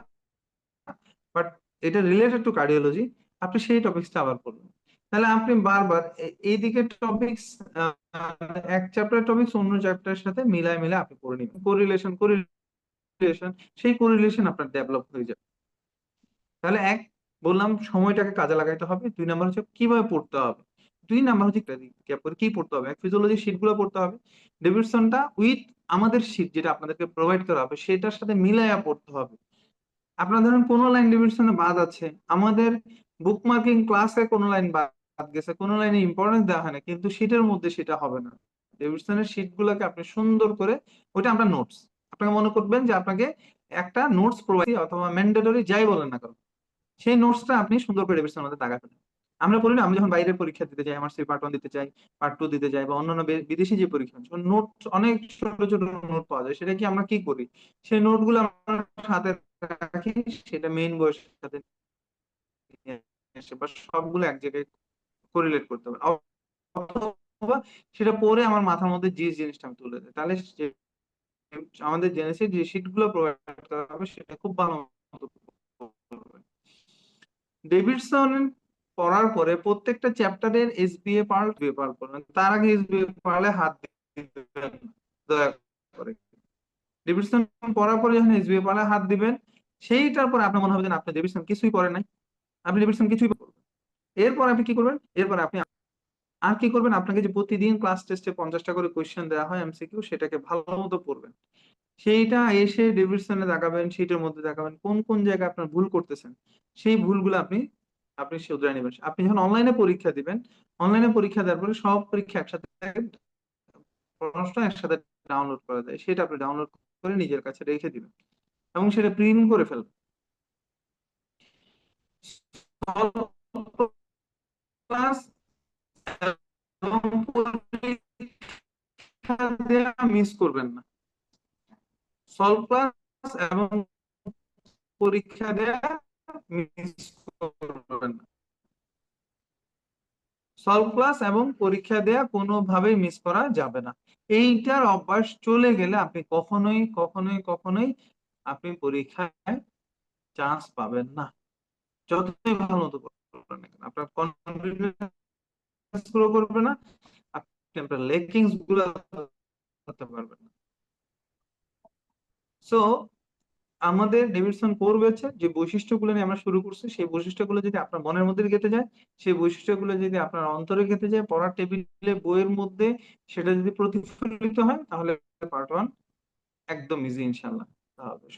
বাট এটা রিলেটেড টু কার্ডিওলজি, আপনি সেই টপিকসটা আবার পড়বেন। তাহলে আপনি বারবার এইদিকে টপিকস, এক চ্যাপ্টার টপিকস অন্য চ্যাপ্টারের সাথে মিলায় মিলায় আপনি পড়ে নিবেন, কোরিলেশন, সেই কোরিলেশন আপনার ডেভেলপ হয়ে যাবে। তাহলে বললাম সময়টাকে কাজে লাগাইতে হবে। 2 নাম্বার হচ্ছে কিভাবে পড়তে হবে। 2 নাম্বার হচ্ছে রিক্যাপ করে কি পড়তে হবে, ফিজিওলজি শীট গুলো পড়তে হবে, ডেভিডসনটা উইথ আমাদের শীট যেটা আপনাদেরকে প্রোভাইড করা হবে সেটার সাথে মিলাইয়া পড়তে হবে। আপনার ধরেন কোনো লাইন ডেভিডসনে বাদ আছে, আমাদের বুকমার্কিং ক্লাসে কোনো লাইন বাদ গেছে, কোনো লাইনে ইম্পর্টেন্স দেওয়া হয় না, কিন্তু শীটের মধ্যে সেটা হবে না। ডেভিডসনের শীট গুলোকে আপনি সুন্দর করে, ওইটা আমরা নোটস, আপনাকে মনে করবেন যে আপনাকে একটা নোটস প্রোভাইড অথবা ম্যান্ডেটরি যাই বলেন না কেন, সেই নোটসটা আপনি সুন্দর করে ডেভিডসনের মধ্যে দাগাবেন। আমরা করি না, আমি যখন বাইরে পরীক্ষা দিতে যাই, আমার সেই পার্ট 1 দিতে চাই, পার্ট 2 দিতে যাই, বা অন্যান্য বিদেশি যে পরীক্ষা নোট, অনেক ছোট ছোট নোট পাওয়া যায়, সেটা কি আমরা কি করি, সেই নোটগুলো আমরা হাতে রাখি, সেটা মেইন বইয়ের সাথে নিয়ে আসে, বা সবগুলো এক জায়গায় কোরিলেট করতে হবে, অথবা সেটা পরে আমার মাথার মধ্যে যে জিনিসটা আমি তুলে দেয়, তাহলে আমাদের জেনেসিস যে শিট গুলো প্রোভাইড করা হবে সেটা খুব ভালো মতো করবে। ডেভিডসন পড়ার পরে প্রত্যেকটা চ্যাপ্টারের এসবিএ পার্ল করবেন, তার আগে এসবিএ পার্লে হাত দিবেন না, দয়া করে। ডেভিডসন পড়ার পরে যখন এসবিএ পার্লে হাত দিবেন, সেইটার পরে আপনার মনে হবে যে আপনি ডেভিডসন কিছুই করেন নাই, আপনি ডেভিডসন কিছুই করবেন। এরপর আপনি কি করবেন, এরপর আপনি আর কি করবেন, আপনাকে যে প্রতিদিন ক্লাস টেস্টে 50টা করে কোয়েশ্চেন দেওয়া হয় এমসিকিউ, সেটাকে ভালো মতো পড়বেন, সেইটা এসে ডেভিডসনে দেখাবেন, শীটের মধ্যে দেখাবেন কোন কোন জায়গায় আপনার ভুল করতেছেন, সেই ভুলগুলো আপনি আপনি শুধরে নেবেন। আপনি যখন অনলাইনে পরীক্ষা দিবেন, অনলাইনে পরীক্ষা দেওয়ার পরে সব পরীক্ষা একসাথে, প্রশ্ন একসাথে ডাউনলোড করা যায়, সেটা আপনি ডাউনলোড করে নিজের কাছে রেখে দিবেন এবং সেটা প্রিন্ট করে ফেলবেন। ক্লাস এবং পরীক্ষা দেওয়া মিস করবেন না, সলভ ক্লাস এবং পরীক্ষা দেওয়া মিস করবেন না, সলভ ক্লাস এবং পরীক্ষা দেয়া কোনোভাবেই মিস করা যাবে না। এইটার অভ্যাস চলে গেলে আপনি কখনোই কখনোই কখনোই আপনি পরীক্ষায় চান্স পাবেন না, যতই ভালো মতো করবেন না কেন, আপনার কনফিডেন্স গ্রো করবে না, আপনি আপনার লেকিংস গুলো করতে পারবেন না। সো আমাদের ডেভিডসন কোর ব্যাচে যে বৈশিষ্ট্যগুলো নিয়ে আমরা শুরু করছি, সেই বৈশিষ্ট্যগুলো যদি আপনার মনের মধ্যে গেঁথে যায়, সেই বৈশিষ্ট্যগুলো যদি আপনার অন্তরে গেঁথে যায়, পড়ার টেবিলে বইয়ের মধ্যে সেটা যদি প্রতিফলিত হয়, তাহলে পার্ট 1 একদম ইজি ইনশাল্লাহ।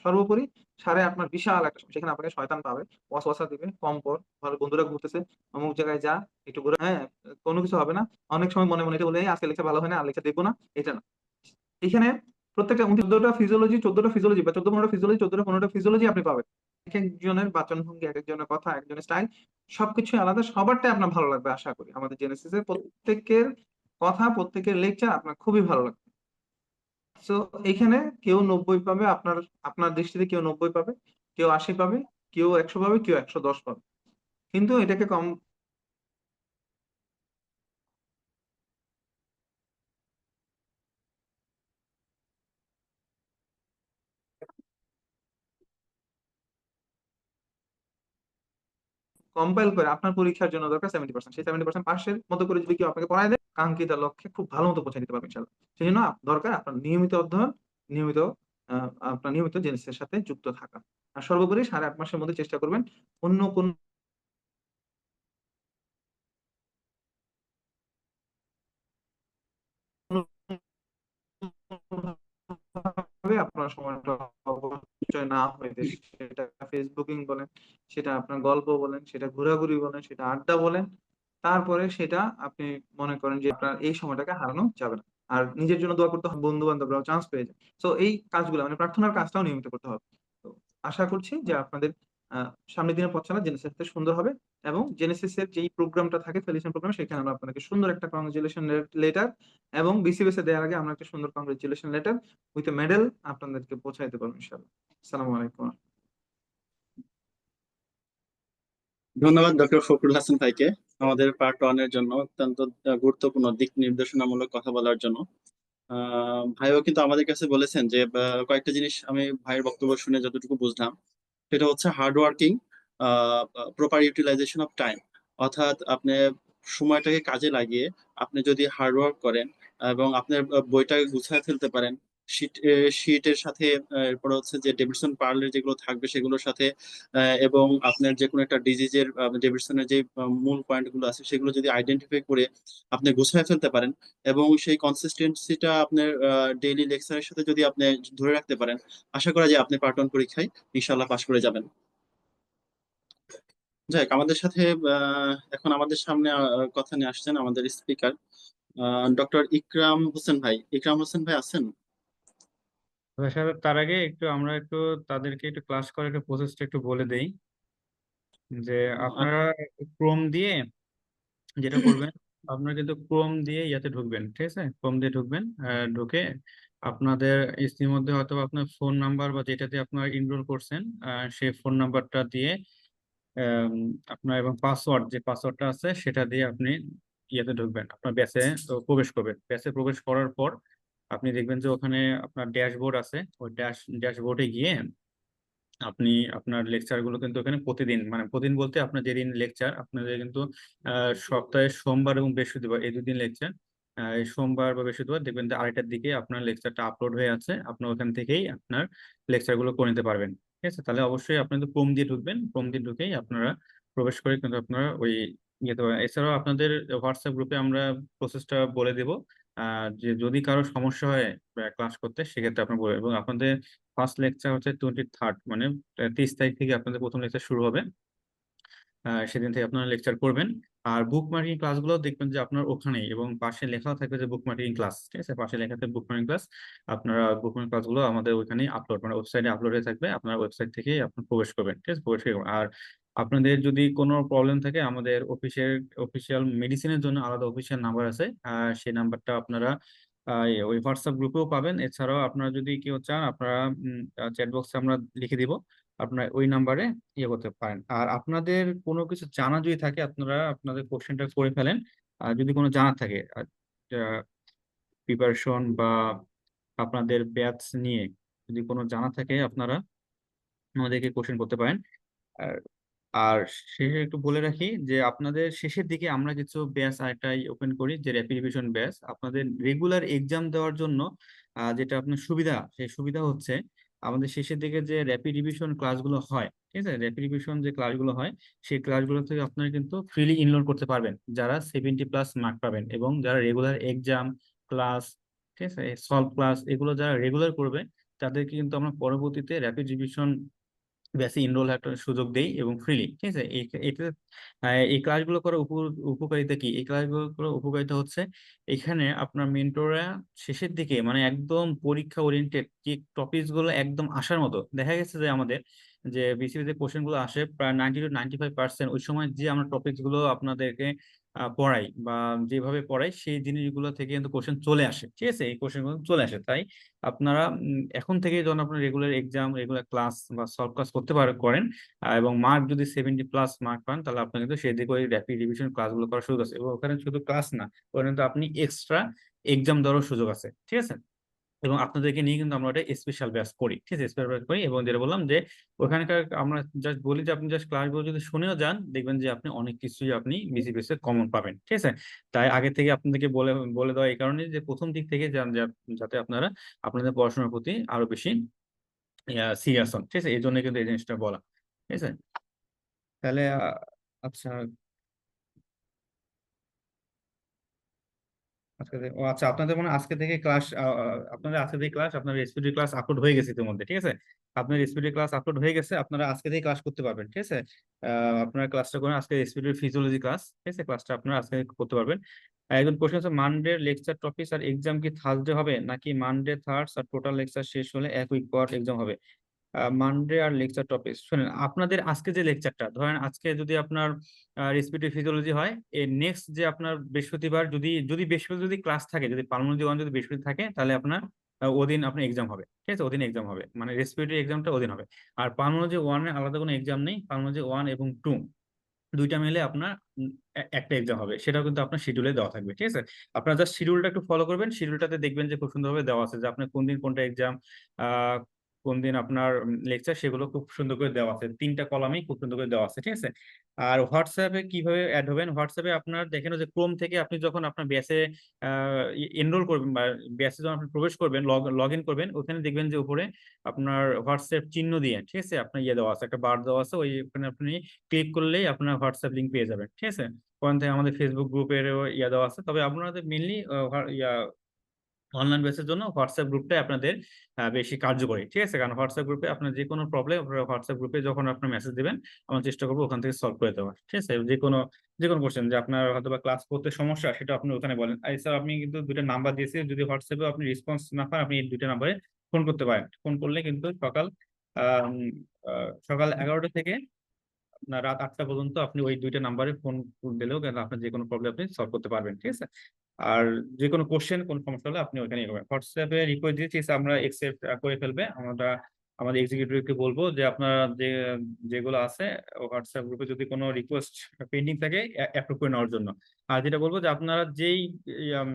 সর্বোপরি সারে আপনার বিশাল একটা সময়, সেখানে আপনাকে শয়তান পাবে, ওয়াসওয়াসা দিবে, কম পর, ভালো বন্ধুরা ঘুরতেছে, অমুক জায়গায় যা, একটু ঘুরে, হ্যাঁ কোনো কিছু হবে না, অনেক সময় মনে মনে এটা বলে, "এই, আজকে লেকচার ভালো হয় না, আর লেকচার দেখবো না", এটা না। এখানে প্রত্যেকটা 14টা ফিজিওলজি, 14টা ফিজিওলজি বা 14-15টা ফিজিওলজি, 14-15টা ফিজিওলজি আপনি পাবেন। এক একজনের বাচনভঙ্গি, এক একজনের কথা, এক একজনের স্টাইল, সবকিছু আলাদা, সবারটাই আপনার ভালো লাগবে আশা করি। আমাদের জেনেসিসের প্রত্যেকের কথা, প্রত্যেকের লেকচার আপনার খুবই ভালো লাগবে। সো এখানে কেউ 90 পাবে, আপনার আপনার দৃষ্টিতে কেউ 90 পাবে, কেউ 80 পাবে, কেউ 100 পাবে, কেউ 110 পাবে, কিন্তু এটাকে কম কম্পাইল করে আপনার পরীক্ষার জন্য দরকার 70%, সেই 70% পাশের মতো করে যদি কেউ আপনাকে পড়ায় দেয়, কাঙ্ক্ষিত লক্ষ্যে খুব ভালো মতো পৌঁছে দিতে পারবেন ইনশাল্লাহ। সেই জন্য দরকার আপনার নিয়মিত অধ্যয়ন, নিয়মিত আপনার নিয়মিত জেনেসিসের সাথে যুক্ত থাকা। আর সর্বোপরি 8.5 মাসের মধ্যে চেষ্টা করবেন অন্য কোন ভাবে আপনার সময়টা অপচয় না হইতে, সেটা ফেসবুকিং বলেন, সেটা আপনার গল্প বলেন, সেটা ঘোরাঘুরি বলেন, সেটা আড্ডা বলেন, তারপরে সেটা আপনি মনে করেন যে আপনার এই সময়টাকে হারানো যাবে না। আর নিজের জন্য দোয়া করতে হবে, বন্ধু বান্ধবরাও চান্স পেয়ে যায়। তো এই কাজগুলো মানে প্রার্থনার কাজটাও নিয়মিত করতে হবে। তো আশা করছি যে আপনাদের সামনের দিনের পথ চলা জেনেসিস থেকে সুন্দর হবে, এবং জেনেসিস এর যেই প্রোগ্রামটা থাকে ফেলিশন প্রোগ্রাম, সেখানে আমরা আপনাদেরকে সুন্দর একটা কংগ্রেচুলেশন লেটার, এবং বিসিবিএস এ দেওয়ার আগে আমরা একটা সুন্দর congratulation letter with a medal আপনাদেরকে পৌঁছাইতে পারবো ইনশাআল্লাহ। আসসালামু আলাইকুম। ধন্যবাদ ডক্টর ফখরুল হাসান ভাইকে আমাদের পার্ট 1 এর জন্য অত্যন্ত গুরুত্বপূর্ণ দিক নির্দেশনামূলক কথা বলার জন্য। ভাইও কিন্তু আমাদের কাছে বলেছেন যে কয়েকটা জিনিস আমি ভাইয়ের বক্তব্য শুনে যতটুকু বুঝলাম, সেটা হচ্ছে hard working, proper utilisation of time, অর্থাৎ আপনি সময়টাকে কাজে লাগিয়ে আপনি যদি হার্ড ওয়ার্ক করেন এবং আপনার বইটাকে গুছিয়ে ফেলতে পারেন, শীটের সাথে এরপর হচ্ছে যে ডেভিডসন পার্লের যেগুলো থাকবে সেগুলোর সাথে এবং আপনার যে কোনো একটা ডিজিজের ডেভিডসনের যে মূল পয়েন্ট গুলো আছে সেগুলো যদি আইডেন্টিফাই করে আপনি গুছিয়ে ফেলতে পারেন এবং সেই কনসিস্টেন্সিটা আপনার ডেইলি লেকচারের সাথে যদি আপনি ধরে রাখতে পারেন, আশা করা যায় আপনি পার্ট 1 পরীক্ষায় ইনশাল্লাহ পাশ করে যাবেন। যাই হোক, আমাদের সাথে এখন আমাদের সামনে কথা নিয়ে আসছেন আমাদের স্পিকার ডক্টর ইকরাম হোসেন ভাই। ইকরাম হোসেন ভাই আছেন? সাহেব, তার আগে আমরা একটু তাদেরকে একটু ক্লাস করার একটু প্রসেসটা একটু বলে দেই যে আহ, আপনারা ক্রোম দিয়ে যেটা করবেন, আপনারা কিন্তু ক্রোম দিয়ে ইয়াতে ঢুকবেন, ঠিক আছে? ক্রোম দিয়ে ঢুকবেন, ঢুকে আপনাদের ইতিমধ্যে হয়তো আপনার ফোন নাম্বার বা যেটাতে আপনারা এনরোল করছেন সেই ফোন নাম্বারটা দিয়ে আম, আপনার এবং পাসওয়ার্ড, যে পাসওয়ার্ডটা আছে সেটা দিয়ে আপনি ইয়াতে ঢুকবেন, আপনার ব্যাচে প্রবেশ করবেন। ব্যাচে প্রবেশ করার পর আপনি দেখবেন যে ওখানে আপনার ড্যাশবোর্ড আছে, ওই ড্যাশবোর্ডে গিয়ে আপনি আপনার লেকচার গুলো কিন্তু এখানে প্রতিদিন, মানে প্রতিদিন বলতে আপনার যেদিন লেকচার আপনাদের কিন্তু সপ্তাহে সোমবার এবং বৃহস্পতিবার এই 2 দিন লেকচার, এই সোমবার বা বৃহস্পতিবার দেখবেন যে আড়াইটার দিকে আপনার লেকচারটা আপলোড হয়ে আছে, আপনার ওখান থেকেই আপনার লেকচার গুলো করে নিতে পারবেন। ঠিক আছে, তাহলে অবশ্যই আপনাদের ক্রোম দিয়ে ঢুকবেন, ক্রোম দিয়ে ঢুকেই আপনারা প্রবেশ করে কিন্তু আপনারা ওই ইয়েতে পারেন। এছাড়াও আপনাদের হোয়াটসঅ্যাপ গ্রুপে আমরা প্রসেসটা বলে দেব, যে যদি কারো সমস্যা হয় ক্লাস করতে সেক্ষেত্রে আপনার বলবেন। এবং আপনাদের ফার্স্ট লেকচার হচ্ছে 23rd, মানে 30 তারিখ থেকে আপনাদের প্রথম লেকচার শুরু হবে, সেদিন থেকে আপনারা লেকচার করবেন। আর বুক মার্কিং ক্লাসগুলো দেখবেন যে আপনার ওখানেই, এবং পাশে লেখা থাকবে যে বুক মার্কিং ক্লাস, ঠিক আছে? পাশে লেখা থাকবে বুক মার্কিং ক্লাস। আপনারা বুক মার্কিং ক্লাসগুলো আমাদের ওইখানেই আপলোড, মানে ওয়েবসাইটে আপলোড হয়ে থাকবে, আপনার ওয়েবসাইট থেকেই আপনার প্রবেশ করবেন, ঠিক আছে? প্রবেশ করবেন। আর আপনাদের যদি কোনো প্রবলেম থাকে আমাদের অফিসিয়াল মেডিসিনের জন্য আলাদা অফিসিয়াল নাম্বার আছে, সেই নাম্বারটা আপনারা ওই হোয়াটসঅ্যাপ গ্রুপেও পাবেন। এছাড়াও আপনারা যদি কেউ চান আপনারা চ্যাট বক্সে আমরা লিখে দিব, আপনার ওই নাম্বারে ইয়ে করতে পারেন। আর আপনাদের কোনো কিছু জানা যদি থাকে আপনারা আপনাদের কোশ্চেনটা করে ফেলেন, আর যদি কোনো জানা থাকে প্রিপারেশন বা আপনাদের ব্যাচ নিয়ে যদি কোনো জানা থাকে আপনারা আমাদেরকে কোশ্চেন করতে পারেন। আর আর শেষে একটু বলে রাখি যে আপনাদের শেষের দিকে আমরা কিছু ব্যাচ আরেকটাই ওপেন করি, যে র্যাপিড রিভিশন ব্যাচ। আপনাদের রেগুলার এক্সাম দেওয়ার জন্য যেটা আপনার সুবিধা, সেই সুবিধা হচ্ছে আমাদের শেষের দিকে যে র্যাপিড রিভিশন ক্লাসগুলো হয়, ঠিক আছে? র্যাপিড রিভিশন যে ক্লাসগুলো হয় সেই ক্লাসগুলো থেকে আপনারা কিন্তু ফ্রিলি ইনরোল করতে পারবেন যারা 70+ মার্ক পাবেন, এবং যারা রেগুলার এক্সাম ক্লাস, ঠিক আছে, সলভ ক্লাস এগুলো যারা রেগুলার করবে তাদেরকে কিন্তু আমরা পরবর্তীতে র্যাপিড রিভিশন ব্যাচে এনরোল একটা সুযোগ দেই এবং ফ্রিলি, ঠিক আছে? এটা এই ক্লাসগুলো করার উপকারিতা কি? এই ক্লাসগুলো করার উপকারিতা হচ্ছে এখানে আপনার মেন্টররা শেষের দিকে, মানে একদম পরীক্ষা ওরিয়েন্টেড যে টপিকস গুলো একদম আসার মতো, দেখা গেছে যে আমাদের যে বিসিবি তে কোশ্চেন গুলো আসে প্রায় 90 to 95%, ওই সময় যে আমরা টপিকস গুলো আপনাদেরকে পড়াই বা যেভাবে পড়াই সেই জিনিসগুলো থেকে কিন্তু কোশ্চেন চলে আসে, ঠিক আছে? এই কোশ্চেন গুলো চলে আসে। তাই আপনারা এখন থেকে যখন আপনার রেগুলার এক্সাম, রেগুলার ক্লাস বা সলভ ক্লাস করতে করেন, এবং মার্ক যদি 70+ মার্ক পান, তাহলে আপনার কিন্তু সেদিকে ওই র্যাপিড রিভিশন ক্লাসগুলো করার সুযোগ আছে। এবং ওখানে শুধু ক্লাস না, ওখানে কিন্তু আপনি এক্সট্রা এক্সাম দেওয়ারও সুযোগ আছে, ঠিক আছে? এবং আপনাদেরকে নিয়ে কিন্তু আমরা ওটা স্পেশাল ব্যাচ করি, ঠিক আছে? স্পেশাল ব্যাচ করি, এবং যেটা বললাম যে ওখানকার আমরা জাস্ট বলি যে আপনি জাস্ট ক্লাসগুলো যদি শুনেও যান দেখবেন যে আপনি অনেক কিছুই আপনি বিসিবিএস এ কমন পাবেন, ঠিক আছে? তাই আগে থেকে আপনাদেরকে বলে বলে দেওয়া এই কারণে যে প্রথম দিক থেকে যাতে আপনারা আপনাদের পড়াশোনার প্রতি আরো বেশি সিরিয়াস হন, ঠিক আছে? এই জন্য কিন্তু এই জিনিসটা বলা, ঠিক আছে? তাহলে আচ্ছা, আচ্ছা, আপনাদের মানে আজকে থেকে ক্লাস, আপনাদের আজকে থেকে ক্লাস, আপনার এসপিডি ক্লাস আপলোড হয়ে গেছে ইতিমধ্যে, ঠিক আছে? আপনার এসপিডি ক্লাস আপলোড হয়ে গেছে, আপনারা আজকে থেকে ক্লাস করতে পারবেন, ঠিক আছে? আপনারা ক্লাসটা করেন আজকে এসপিডি ফিজিওলজি ক্লাস, ঠিক আছে? ক্লাসটা আপনারা আজকে করতে পারবেন। একজন কোশ্চেন আছে, মানডে লেকচার টপিক আর এক্সাম কি থার্সডে হবে নাকি মানডে থার্স আর টোটাল লেকচার শেষ হলে 1 উইক পর এক্সাম হবে? মানডে আর লেকচার টপিক শুনেন, আপনাদের আজকে যে লেকচারটা ধরেন, আজকে যদি আপনার রেসপিরেটরি ফিজিওলজি হয়, এর নেক্সট যে আপনার বৃহস্পতিবার, যদি যদি বৃহস্পতি যদি ক্লাস থাকে, যদি পালমোনরি ওয়ান যদি বৃহস্পতি থাকে, তাহলে আপনার ওদিন আপনার এক্সাম হবে, ঠিক আছে? ওদিন এক্সাম হবে, মানে রেসপিরেটরি এক্সামটা ওদিন হবে। আর পালমোনরি ওয়ানের আলাদা কোনো এক্সাম নেই, পালমোনরি 1 এবং 2 দুইটা মিলে আপনার একটা এক্সাম হবে, সেটাও কিন্তু আপনার শিডিউলে দেওয়া থাকবে, ঠিক আছে? আপনারা জাস্ট শিডিউলটা একটু ফলো করবেন, শিডিউলটাতে দেখবেন যে খুব সুন্দরভাবে দেওয়া আছে যে আপনার কোন দিন কোনটা এক্সাম, কোন দিন আপনার লেকচার, সেগুলো খুব সুন্দর করে দেওয়া আছে, 3টা কলামেই খুব সুন্দর করে দেওয়া আছে, ঠিক আছে। আর হোয়াটসঅ্যাপে কিভাবে অ্যাড হবেন, হোয়াটসঅ্যাপে আপনার দেখেন যে ক্রোম থেকে আপনি যখন আপনার ব্যাচে এনরোল করবেন বা ব্যাচে যখন আপনি প্রবেশ করবেন, লগ ইন করবেন, ওখানে দেখবেন যে উপরে আপনার হোয়াটসঅ্যাপ চিহ্ন দিয়ে, ঠিক আছে, আপনার ইয়ে দেওয়া আছে, একটা বার দেওয়া আছে, ওখানে আপনি ক্লিক করলেই আপনার হোয়াটসঅ্যাপ লিঙ্ক পেয়ে যাবেন, ঠিক আছে। ওখান থেকে আমাদের ফেসবুক গ্রুপের ইয়া দেওয়া আছে, তবে আপনাদের মেনলি অনলাইন বেসের জন্য হোয়াটসঅ্যাপ গ্রুপটাই আপনাদের বেশি কার্যকরী, ঠিক আছে। কারণ হোয়াটসঅ্যাপ গ্রুপে আপনার যে কোনো প্রবলেম হোয়াটসঅ্যাপ গ্রুপে যখন আপনার মেসেজ দিবেন, আমরা চেষ্টা করবো ওখান থেকে সলভ করে দেওয়ার, ঠিক আছে। যে কোনো কোশ্চেন যে আপনার হয়তো বা ক্লাস করতে সমস্যা, সেটা আপনি ওখানে বলেন। আর স্যার আপনি কিন্তু 2টা নাম্বার দিয়েছি, যদি হোয়াটসঅ্যাপে আপনি রেসপন্স না পান, আপনি এই 2টা নাম্বারে ফোন করতে পারেন। ফোন করলে কিন্তু সকাল 11টা থেকে না রাত 8টা পর্যন্ত আপনি ওই 2টা নাম্বারে ফোন দিলেও কেন আপনার যে কোনো প্রবলেম আপনি সলভ করতে পারবেন, ঠিক আছে। আর যে কোনো কোশ্চেন, কোনো সমস্যা হলে আপনি ওখানে হোয়াটসঅ্যাপে রিকোয়েস্ট দিয়েছি, আমরা একসেপ্ট করে ফেলবে। আমরা আমাদের এক্সিকিউটিভকে বলবো যে আপনারা যেগুলো আছে হোয়াটসঅ্যাপ গ্রুপে যদি কোনো রিকোয়েস্ট পেন্ডিং থাকে অ্যাপ্রুভ করে নেওয়ার জন্য। আর যেটা বলবো যে আপনারা যেই উম,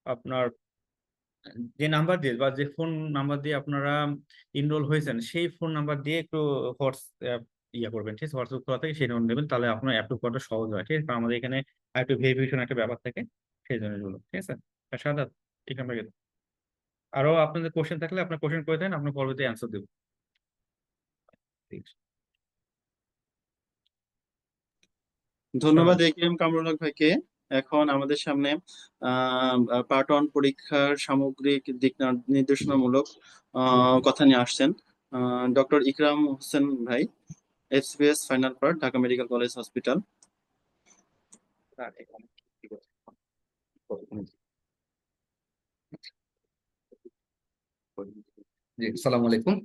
আপনার যে নাম্বার দিয়ে বা যে ফোন নাম্বার দিয়ে আপনারা এনরোল হয়েছেন, সেই ফোন নাম্বার দিয়ে একটু হোয়াটসঅ্যাপ করবেন, ঠিক আছে। হোয়াটসঅ্যাপ খোলা থেকে সেই নম্বর নেবেন, তাহলে আপনার অ্যাপ্রুভ করাটা সহজ হয়, ঠিক আছে। কারণ আমাদের এখানে একটু ভেরিফিকেশন একটা ব্যাপার থাকে, সেই জন্য এগুলো, ঠিক আছে। সাদা এখান থেকে আরো আপনাদের কোশ্চেন থাকলে আপনার কোশ্চেন করে দেন, আপনার পরবর্তী অ্যান্সার দেবো, ঠিক আছে। ধন্যবাদ AKM কামরুল হক ভাইকে। এখন আমাদের সামনে পার্ট 1 পরীক্ষার সামগ্রিক দিক নির্দেশনামূলক কথা নিয়ে আসছেন ডক্টর ইকরাম হোসেন ভাই, FCPS final part, Dhaka medical college hospital. জি, আসসালামু আলাইকুম।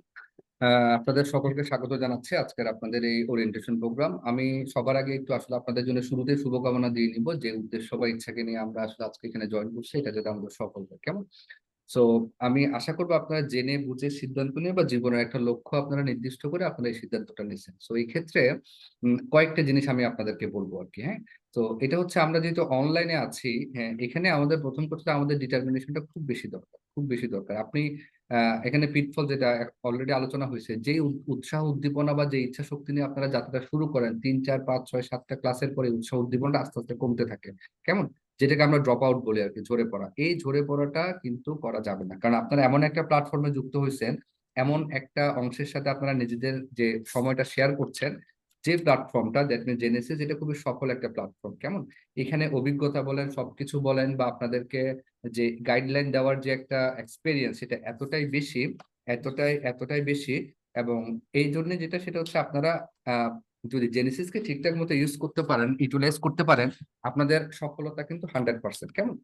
আপনাদের সকলকে স্বাগত জানাচ্ছি আজকের আপনাদের এই ওরিয়েন্টেশন প্রোগ্রাম। আমি সবার আগে একটু আসলে আপনাদের জন্য শুরুতে শুভকামনা দিয়ে নিব, যে উদ্দেশ্য বা ইচ্ছাকে নিয়ে আমরা আসলে আজকে এখানে জয়েন করছি, এটা যাতে আমাদের সফল হয়, কেমন। সো আমি আশা করবো আপনারা জেনে বুঝে সিদ্ধান্ত নিয়ে বা জীবনের একটা লক্ষ্য আপনারা নির্দিষ্ট করে আপনারা এই সিদ্ধান্তটা নিয়েছেন। সো এই ক্ষেত্রে কয়েকটা জিনিস আমি আপনাদেরকে বলবো আর কি। হ্যাঁ, তো এটা হচ্ছে আমরা যেহেতু অনলাইনে আছি, হ্যাঁ, এখানে আমাদের প্রথম কথা আমাদের ডিটারমিনেশনটা খুব বেশি দরকার, খুব বেশি দরকার। আপনি এখানে পিটফল যেটা অলরেডি আলোচনা হয়েছে, যে উৎসাহ উদ্দীপনা বা যে ইচ্ছা শক্তি নিয়ে আপনারা যাত্রা শুরু করেন, 3, 4, 5, 6, 7টা ক্লাসের পরে উৎসাহ উদ্দীপনাটা আস্তে আস্তে কমতে থাকে, কেমন, যেটাকে আমরা ড্রপ আউট বলি আর কি, ঝরে পড়া। এই ঝরে পড়াটা কিন্তু করা যাবে না, কারণ আপনারা এমন একটা প্ল্যাটফর্মে যুক্ত হয়েছেন, এমন একটা অংশের সাথে আপনারা নিজেদের যে সময়টা শেয়ার করছেন, যে প্ল্যাটফর্মটা দ্যাট মিনস জেনেসিস, এটা খুবই সফল একটা প্ল্যাটফর্ম, কেমন। এখানে অভিজ্ঞতা বলেন, সবকিছু বলেন, বা আপনাদেরকে যে গাইডলাইন দেওয়ার যে একটা এক্সপেরিয়েন্স, সেটা এতটাই বেশি, এতটাই বেশি। এবং এই জন্য যেটা, সেটা হচ্ছে আপনারা যদি জেনেসিসকে ঠিকঠাক মতো ইউজ করতে পারেন, ইউটিলাইজ করতে পারেন, আপনাদের সফলতা কিন্তু 100%, কেমন।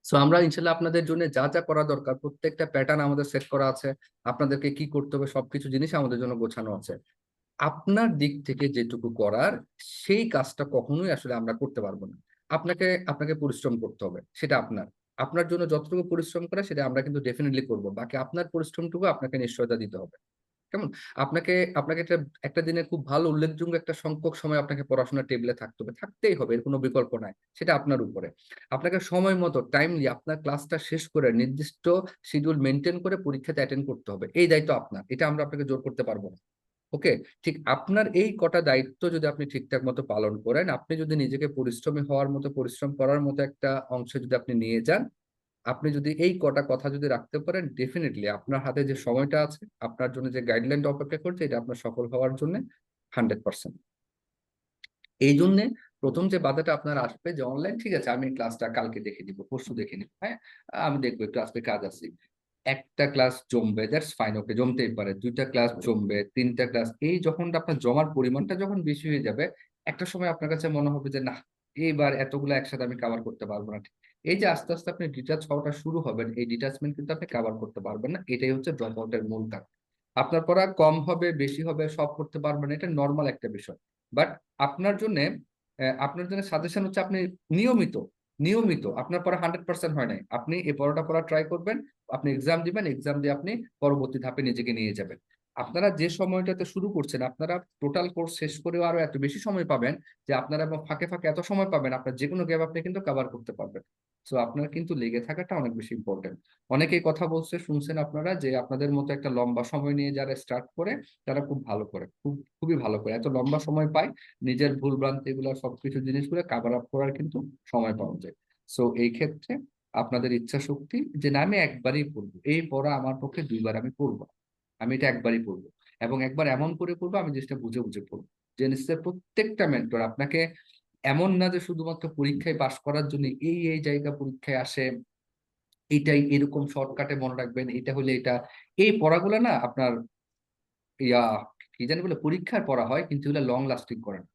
সো আমরা ইনশাল্লাহ আপনাদের জন্য যা যা করা দরকার, প্রত্যেকটা প্যাটার্ন আমাদের সেট করা আছে, আপনাদেরকে কি করতে হবে সবকিছু জিনিস আমাদের জন্য গোছানো আছে। আপনার দিক থেকে যেটুকু করার, সেই কাজটা কখনোই আসলে আমরা করতে পারবো না। আপনাকে আপনাকে পরিশ্রম করতে হবে, সেটা আপনার জন্য যতটুকু পরিশ্রম করে সেটা আমরা কিন্তু ডেফিনেটলি করবো, বাকি আপনার পরিশ্রমটুকু আপনাকে নিশ্চয়তা দিতে হবে, কেমন। আপনাকে আপনাকে একটা দিনে খুব ভালো উল্লেখযোগ্য একটা সংখ্যক সময় আপনাকে পড়াশোনার টেবিলে থাকতে হবে, থাকতেই হবে, এর কোনো বিকল্প নাই, সেটা আপনার উপরে। আপনাকে সময় মতো টাইমলি আপনার ক্লাসটা শেষ করে নির্দিষ্ট শিডিউল মেনটেন করে পরীক্ষাতে অ্যাটেন্ড করতে হবে, এই দায়িত্ব আপনার, এটা আমরা আপনাকে জোর করতে পারবো না। ওকে, ঠিক আপনার এই কটা দায়িত্ব যদি আপনি ঠিকঠাক মতো পালন করেন, আপনি যদি নিজেকে পরিশ্রমী হওয়ার মতো, পরিশ্রম করার মতো একটা অংশ যদি আপনি নিয়ে যান, আপনি যদি এই কটা কথা যদি রাখতে পারেন, ডেফিনেটলি আপনার হাতে যে সময়টা আছে, আপনার জন্য যে গাইডলাইনটা অপেক্ষা করছে, এটা আপনার সফল হওয়ার জন্য 100%। এই জন্য প্রথম যে বাধাটা আপনার আসবে, যে অনলাইন, ঠিক আছে আমি ক্লাসটা কালকে দেখে দিব, পরশু দেখে নিব, হ্যাঁ আমি দেখবো, একটু আজকে কাজ আছে। একটা ক্লাস জমবে, দ্যাটস ফাইন, ওকে, জমতেই পারে। 2টা ক্লাস জমবে, 3টা ক্লাস, এই যখন আপনার জমার পরিমাণটা যখন বেশি হয়ে যাবে, একটা সময় আপনার কাছে মনে হবে যে না, এইবার এতগুলো একসাথে আমি কভার করতে পারবো না। এই যে আস্তে আস্তে আপনি ডিটাচ হওয়াটা শুরু হবেন, এই ডিটাচমেন্ট কিন্তু আপনি কভার করতে পারবেন না, এটাই হচ্ছে ড্রপ আউটের মূল কারণ। আপনার পড়া কম হবে, বেশি হবে, সব করতে পারবেন, এটা নর্মাল একটা বিষয়। বাট আপনার জন্য সাজেশন হচ্ছে, আপনি নিয়মিত নিয়মিত আপনার পড়া 100% হয় নাই, আপনি এই পড়াটা পড়া ট্রাই করবেন, আপনি এক্সাম দিবেন, এক্সাম দিয়ে আপনি পরবর্তী ধাপে নিজেকে নিয়ে যাবেন। আপনারা যে সময়টাতে শুরু করছেন, আপনারা টোটাল কোর্স শেষ করেও আরো এত বেশি সময় পাবেন, যে আপনারা এবং ফাঁকে ফাঁকে এত সময় পাবেন, আপনার যে কোনো গ্যাপ আপনি কিন্তু কভার করতে পারবেন। সো আপনার কিন্তু লেগে থাকাটা অনেক বেশি ইম্পর্টেন্ট। অনেকেই কথা বলছে, শুনছেন আপনারা, যে আপনাদের মতো একটা লম্বা সময় নিয়ে যারা স্টার্ট করে তারা খুব ভালো করে, খুবই ভালো করে, এত লম্বা সময় পায় নিজের ভুল ভ্রান্তি এগুলো সবকিছু জিনিসগুলো কাভার আপ করার কিন্তু সময় পাওয়া যায়। সো এই ক্ষেত্রে আপনাদের ইচ্ছা শক্তি যে না আমি একবারই পড়বো, এই পড়া আমার পক্ষে দুইবার আমি পড়বো না, আমি এটা একবারই পড়বো, এবং একবার এমন করে পড়বো আমি জিনিসটা বুঝে বুঝে পড়বো। জেনেসিসের প্রত্যেকটা মেন্টর আপনাকে এমন না যে শুধুমাত্র পরীক্ষায় পাশ করার জন্য এই জায়গা পরীক্ষায় আসে, এইটাই এরকম শর্টকাটে মনে রাখবেন, এটা হলে এটা, এই পড়াগুলো না আপনার ইয়া কি জানি বলে পরীক্ষার পড়া হয়, কিন্তু এগুলো লং লাস্টিং করে না।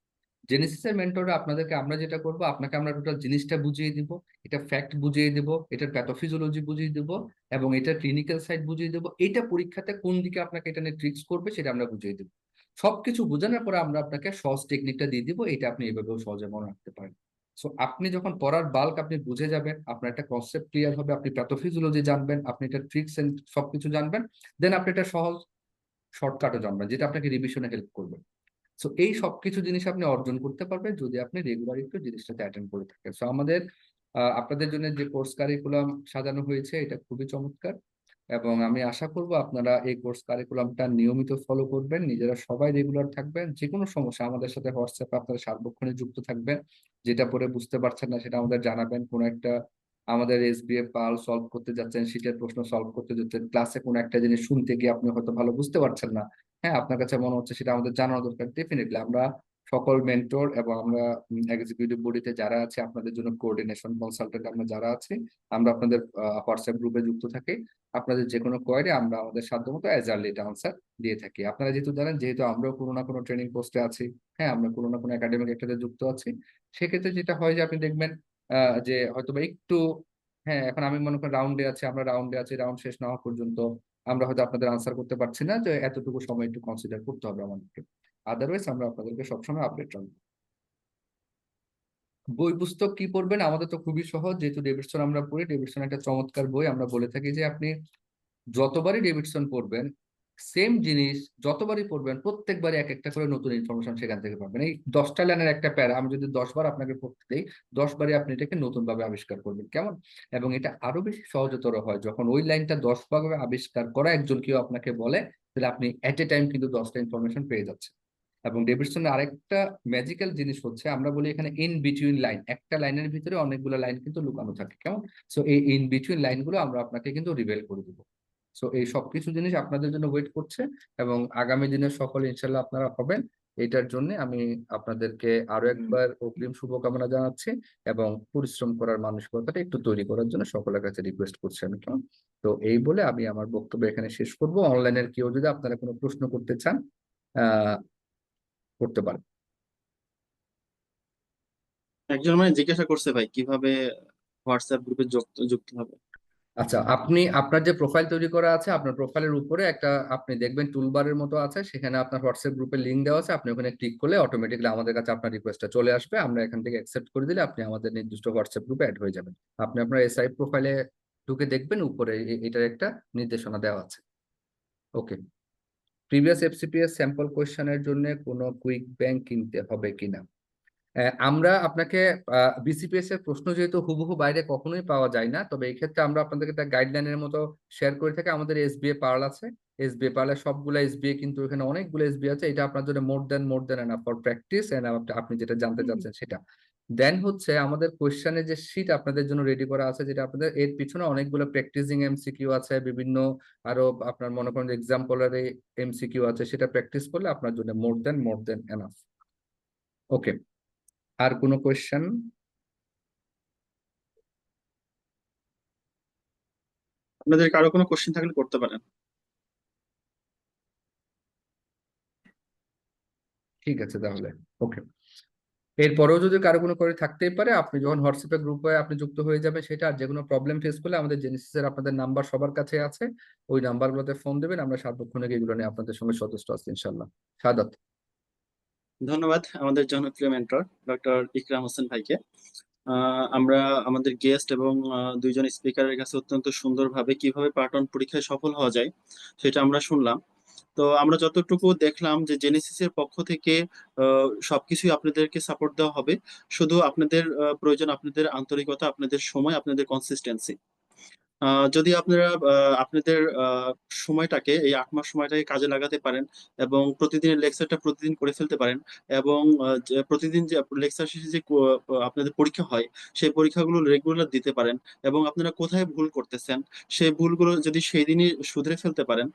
জেনেসিসের মেন্টররা আপনাদেরকে, আমরা যেটা করবো, আপনাকে আমরা টোটাল জিনিসটা বুঝিয়ে দিব, এটা ফ্যাক্ট বুঝিয়ে দিব, এটার প্যাথোফিজিওলজি বুঝিয়ে দিব, এবং এটার ক্লিনিক্যাল সাইড বুঝিয়ে দেবো, এটা পরীক্ষাতে কোন দিকে আপনাকে এটা নিয়ে ট্রিক্স করবে সেটা আমরা বুঝিয়ে দেবো। সবকিছু বোঝানোর পরে আমরা আপনাকে সহজ টেকনিকটা দিয়ে দিব, এটা আপনি এভাবেও সহজে মনে রাখতে পারেন। সো আপনি যখন পড়ার বাল্ক আপনি বুঝে যাবেন, আপনার একটা কনসেপ্ট ক্লিয়ার হবে, আপনি প্যাথোফিজিওলজি জানবেন, আপনি এটা ট্রিক্স এন্ড সবকিছু জানবেন, দেন আপনি এটা সহজ শর্টকাটও জানবেন, যেটা আপনাকে রিভিশনে হেল্প করবে। সো এই সবকিছু জিনিস আপনি অর্জন করতে পারবেন যদি আপনি রেগুলার একটু জিনিসটাতে অ্যাটেন্ড করে থাকেন। সো আমাদের আপনাদের জন্য যে কোর্স কারিকুলাম সাজানো হয়েছে এটা খুবই চমৎকার, এবং আমি আশা করব আপনারা এই কোর্স কারিকুলামটা নিয়মিত ফলো করবেন, নিজেরা সবাই রেগুলার থাকবেন, যে কোনো সমস্যা আমাদের সাথে হোয়াটসঅ্যাপে আপনারা সার্বক্ষণিক যুক্ত থাকবেন, যেটা পরে বুঝতে পারছেন না সেটা আমাদের জানাবেন, কোনো একটা আমাদের এসবিএ পাল সলভ করতে যাচ্ছেন, শীটের প্রশ্ন সলভ করতে যাচ্ছেন, ক্লাসে কোনো একটা জিনিস শুনতে গিয়ে আপনি হয়তো ভালো বুঝতে পারছেন না, হ্যাঁ আপনার কাছে মনে হচ্ছে সেটা আমাদের জানানো দরকার, ডেফিনেটলি আমরা সকল মেন্টর এবং আমরা এক্সিকিউটিভ বডিতে যারা আছে আপনাদের জন্য কোঅর্ডিনেশন কনসালটেন্ট আমরা যারা আছি, আমরা আপনাদের হোয়াটসঅ্যাপ গ্রুপে যুক্ত থাকি, আপনাদের যে কোনো কোয়ারি আমরা আমাদের সাধ্যমতো অ্যাজ আর্লি এটা আনসার দিয়ে থাকি। আপনারা যেহেতু জানেন, যেহেতু আমরাও কোনো না কোনো ট্রেনিং পোস্টে আছি, হ্যাঁ আমরা কোনো না কোনো একাডেমিক একটাতে যুক্ত আছি, সেক্ষেত্রে যেটা হয় যে আপনি দেখবেন যে হয়তো বা একটু, হ্যাঁ এখন আমি মনে করি রাউন্ডে আছে, আমরা রাউন্ডে আছি, রাউন্ড শেষ না হওয়া পর্যন্ত আমরা হয়তো আপনাদের আনসার করতে পারছি না, যে এতটুকু সময় একটু কনসিডার করতে হবে আমাদেরকে, আদারওয়াইজ আমরা আপনাদেরকে সবসময় আপডেট রাখবো। বই পুস্তক কি পড়বেন, আমাদের তো খুবই সহজ, যেহেতু ডেভিডসন আমরা পড়ি, ডেভিডসন একটা চমৎকার বই, আমরা বলে থাকি যে আপনি যতবারই ডেভিডসন পড়বেন, সেম জিনিস যতবারই পড়বেন প্রত্যেকবারই এক একটা করে নতুন ইনফরমেশন সেখান থেকে পাবেন। এই 10টা লাইনের একটা প্যারা আমি যদি 10 বার আপনাকে পড়তে দিই, 10 বারই আপনি এটাকে নতুন ভাবে আবিষ্কার করবেন, কেমন? এবং এটা আরো বেশি সহজতর হয় যখন ওই লাইনটা 10 ভাবে আবিষ্কার করা একজন কেউ আপনাকে বলে, তাহলে আপনি এট এ টাইম কিন্তু 10টা ইনফরমেশন পেয়ে যাচ্ছেন। এবং ডেভিডসনের আরেকটা ম্যাজিক্যাল জিনিস হচ্ছে, আমরা বলি এখানে ইন বিটুইন লাইন, একটা লাইনের ভিতরে অনেকগুলো লাইন কিন্তু লুকানো থাকে, কেমন? সো এই ইন বিটুইন লাইনগুলো আমরা আপনাকে কিন্তু রিভেল করে দিব। সো এই সবকিছু জিনিস আপনাদের জন্য ওয়েট করছে, এবং আগামী দিনের সফল ইনশাল্লাহ আপনারা হবেন, এটার জন্য আমি আপনাদেরকে আরো একবার অগ্রিম শুভকামনা জানাচ্ছি, এবং পরিশ্রম করার মানসিকতাটা একটু তৈরি করার জন্য সকলের কাছে রিকোয়েস্ট করছি আমি, কেমন? তো এই বলে আমি আমার বক্তব্য এখানে শেষ করব। অনলাইনের কেউ যদি আপনারা কোনো প্রশ্ন করতে চান আহ করতে পারেন। একজন মানে জিজ্ঞাসা করছে ভাই কিভাবে হোয়াটসঅ্যাপ গ্রুপে যুক্ত হবে। আচ্ছা, আপনি আপনার যে প্রোফাইল তৈরি করা আছে, আপনার প্রোফাইলের উপরে একটা আপনি দেখবেন টুলবারের মতো আছে, সেখানে আপনার হোয়াটসঅ্যাপ গ্রুপের লিংক দেওয়া আছে, আপনি ওখানে ক্লিক করলে অটোমেটিক্যালি আমাদের কাছে আপনার রিকোয়েস্টটা চলে আসবে, আমরা এখান থেকে অ্যাকসেপ্ট করে দিলে আপনি আমাদের নির্দিষ্ট হোয়াটসঅ্যাপ গ্রুপে অ্যাড হয়ে যাবেন। আপনি আপনার এসআই প্রোফাইলে ঢুকে দেখবেন উপরে এটার একটা নির্দেশনা দেওয়া আছে। ওকে, প্রিভিয়াস এফসিপিএস স্যাম্পল কোয়েশ্চেনের জন্য কোনো কুইক ব্যাংক কিনতে হবে কিনা? আমরা আপনাকে বিসিপিএস এর প্রশ্ন যেহেতু হুবহু বাইরে কখনোই পাওয়া যায় না, তবে এই ক্ষেত্রে আমরা আপনাদেরকে একটা গাইডলাইনের মতো শেয়ার করে থাকি। আমাদের এসবিএ পার্ল আছে, এসবিএ পার্লের সবগুলো এসবিএ, কিন্তু এখানে অনেকগুলো এসবিএ আছে, এটা আপনার জন্য more then enough for practice and আপনি যেটা জানতে চাচ্ছেন সেটা। দেন হচ্ছে আমাদের কোয়েশ্চেনের যে শীট আপনাদের জন্য রেডি করা আছে, যেটা আপনাদের এর পিছনে অনেকগুলো প্র্যাকটিসিং এমসিকিউ আছে, বিভিন্ন আরো আপনার মনে করেন এক্সাম্পলের এমসিকিউ আছে, সেটা প্র্যাকটিস করলে আপনার জন্য মোর দেন এনাফ। ওকে, আর কোনো কোয়েশ্চেন? আপনাদের কারো কোনো কোশ্চেন থাকলে করতে পারেন। ঠিক আছে তাহলে। ওকে, এরপরেও যদি কারো কোনো করে থাকতেই পারে, আপনি যখন হোয়াটসঅ্যাপে গ্রুপে আপনি যুক্ত হয়ে যাবেন, সেটা আর যে কোনো প্রবলেম ফেস করলে আমাদের জেনেসিসের আপনাদের নাম্বার সবার কাছে আছে, ওই নাম্বারগুলোতে ফোন দেবেন, আমরা সার্বক্ষণিক এগুলো নিয়ে আপনাদের সঙ্গে সচেষ্ট আছি ইনশাল্লাহ। সাদাত। ধন্যবাদ আমাদের জনপ্রিয় মেন্টর ডক্টর ইকরাম হোসেন ভাইকে। আমরা আমাদের গেস্ট এবং দুইজন স্পিকারের কাছে অত্যন্ত সুন্দরভাবে কিভাবে পার্ট ওয়ান পরীক্ষায় সফল হওয়া যায় সেটা আমরা শুনলাম। তো আমরা যতটুকু দেখলাম যে জেনেসিস এর পক্ষ থেকে সবকিছুই আপনাদেরকে সাপোর্ট দেওয়া হবে, শুধু আপনাদের প্রয়োজন আপনাদের আন্তরিকতা, আপনাদের সময়, আপনাদের কনসিস্টেন্সি। যদি আপনারা আপনাদের সময়টাকে, এই 8 মাস সময়টাকে কাজে লাগাতে পারেন এবং প্রতিদিনের লেকচারটা প্রতিদিন করে ফেলতে পারেন, এবং যে প্রতিদিন যে লেকচার শেষে যে আপনাদের পরীক্ষা হয় সেই পরীক্ষাগুলো রেগুলার দিতে পারেন, এবং আপনারা কোথায় ভুল করতেছেন সেই ভুলগুলো যদি সেই দিনই শুধরে ফেলতে পারেন,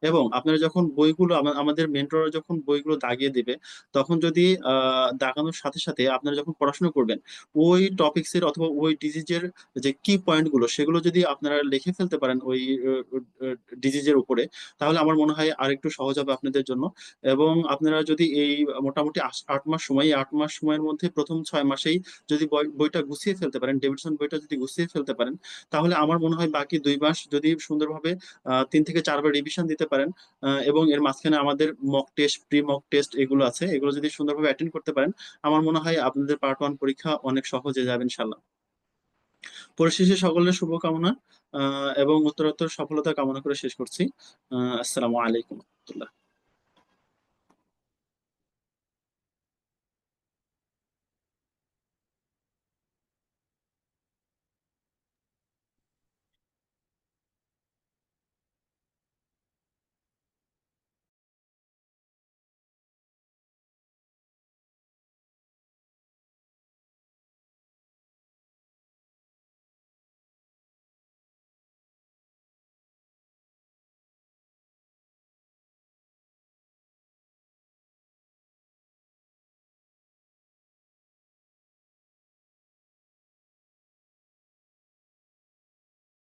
এবং আপনারা যখন বইগুলো আমাদের মেন্টররা যখন বইগুলো দাগিয়ে দেবে, তখন যদি দাগানোর সাথে সাথে আপনারা যখন পড়াশোনা করবেন, ওই টপিক্সের অথবা ওই ডিজিজের যে কি পয়েন্টগুলো সেগুলো যদি আপনারা লিখে ফেলতে পারেন ওই ডিজিজের উপরে, তাহলে আমার মনে হয় আরেকটু সহজ হবে আপনাদের জন্য। এবং আপনারা যদি এই মোটামুটি 8 মাস সময়, এই 8 মাস সময়ের মধ্যে প্রথম 6 মাসেই যদি বইটা গুছিয়ে ফেলতে পারেন, ডেভিডসন বইটা যদি গুছিয়ে ফেলতে পারেন, তাহলে আমার মনে হয় বাকি 2 মাস যদি সুন্দরভাবে 3 থেকে 4 বার রিভিশন দিতে পারেন, এবং এর মাঝখানে আমাদের mock test, pre mock test এগুলো আছে, এগুলো যদি সুন্দরভাবে অ্যাটেন্ড করতে পারেন, আমার মনে হয় আপনাদের পার্ট 1 পরীক্ষা অনেক সহজ হয়ে যাবে ইনশাল্লাহ। পরিশেষে সকলের শুভকামনা এবং উত্তরোত্তর সফলতা কামনা করে শেষ করছি। আসসালামু আলাইকুম রহমতুল্লাহ।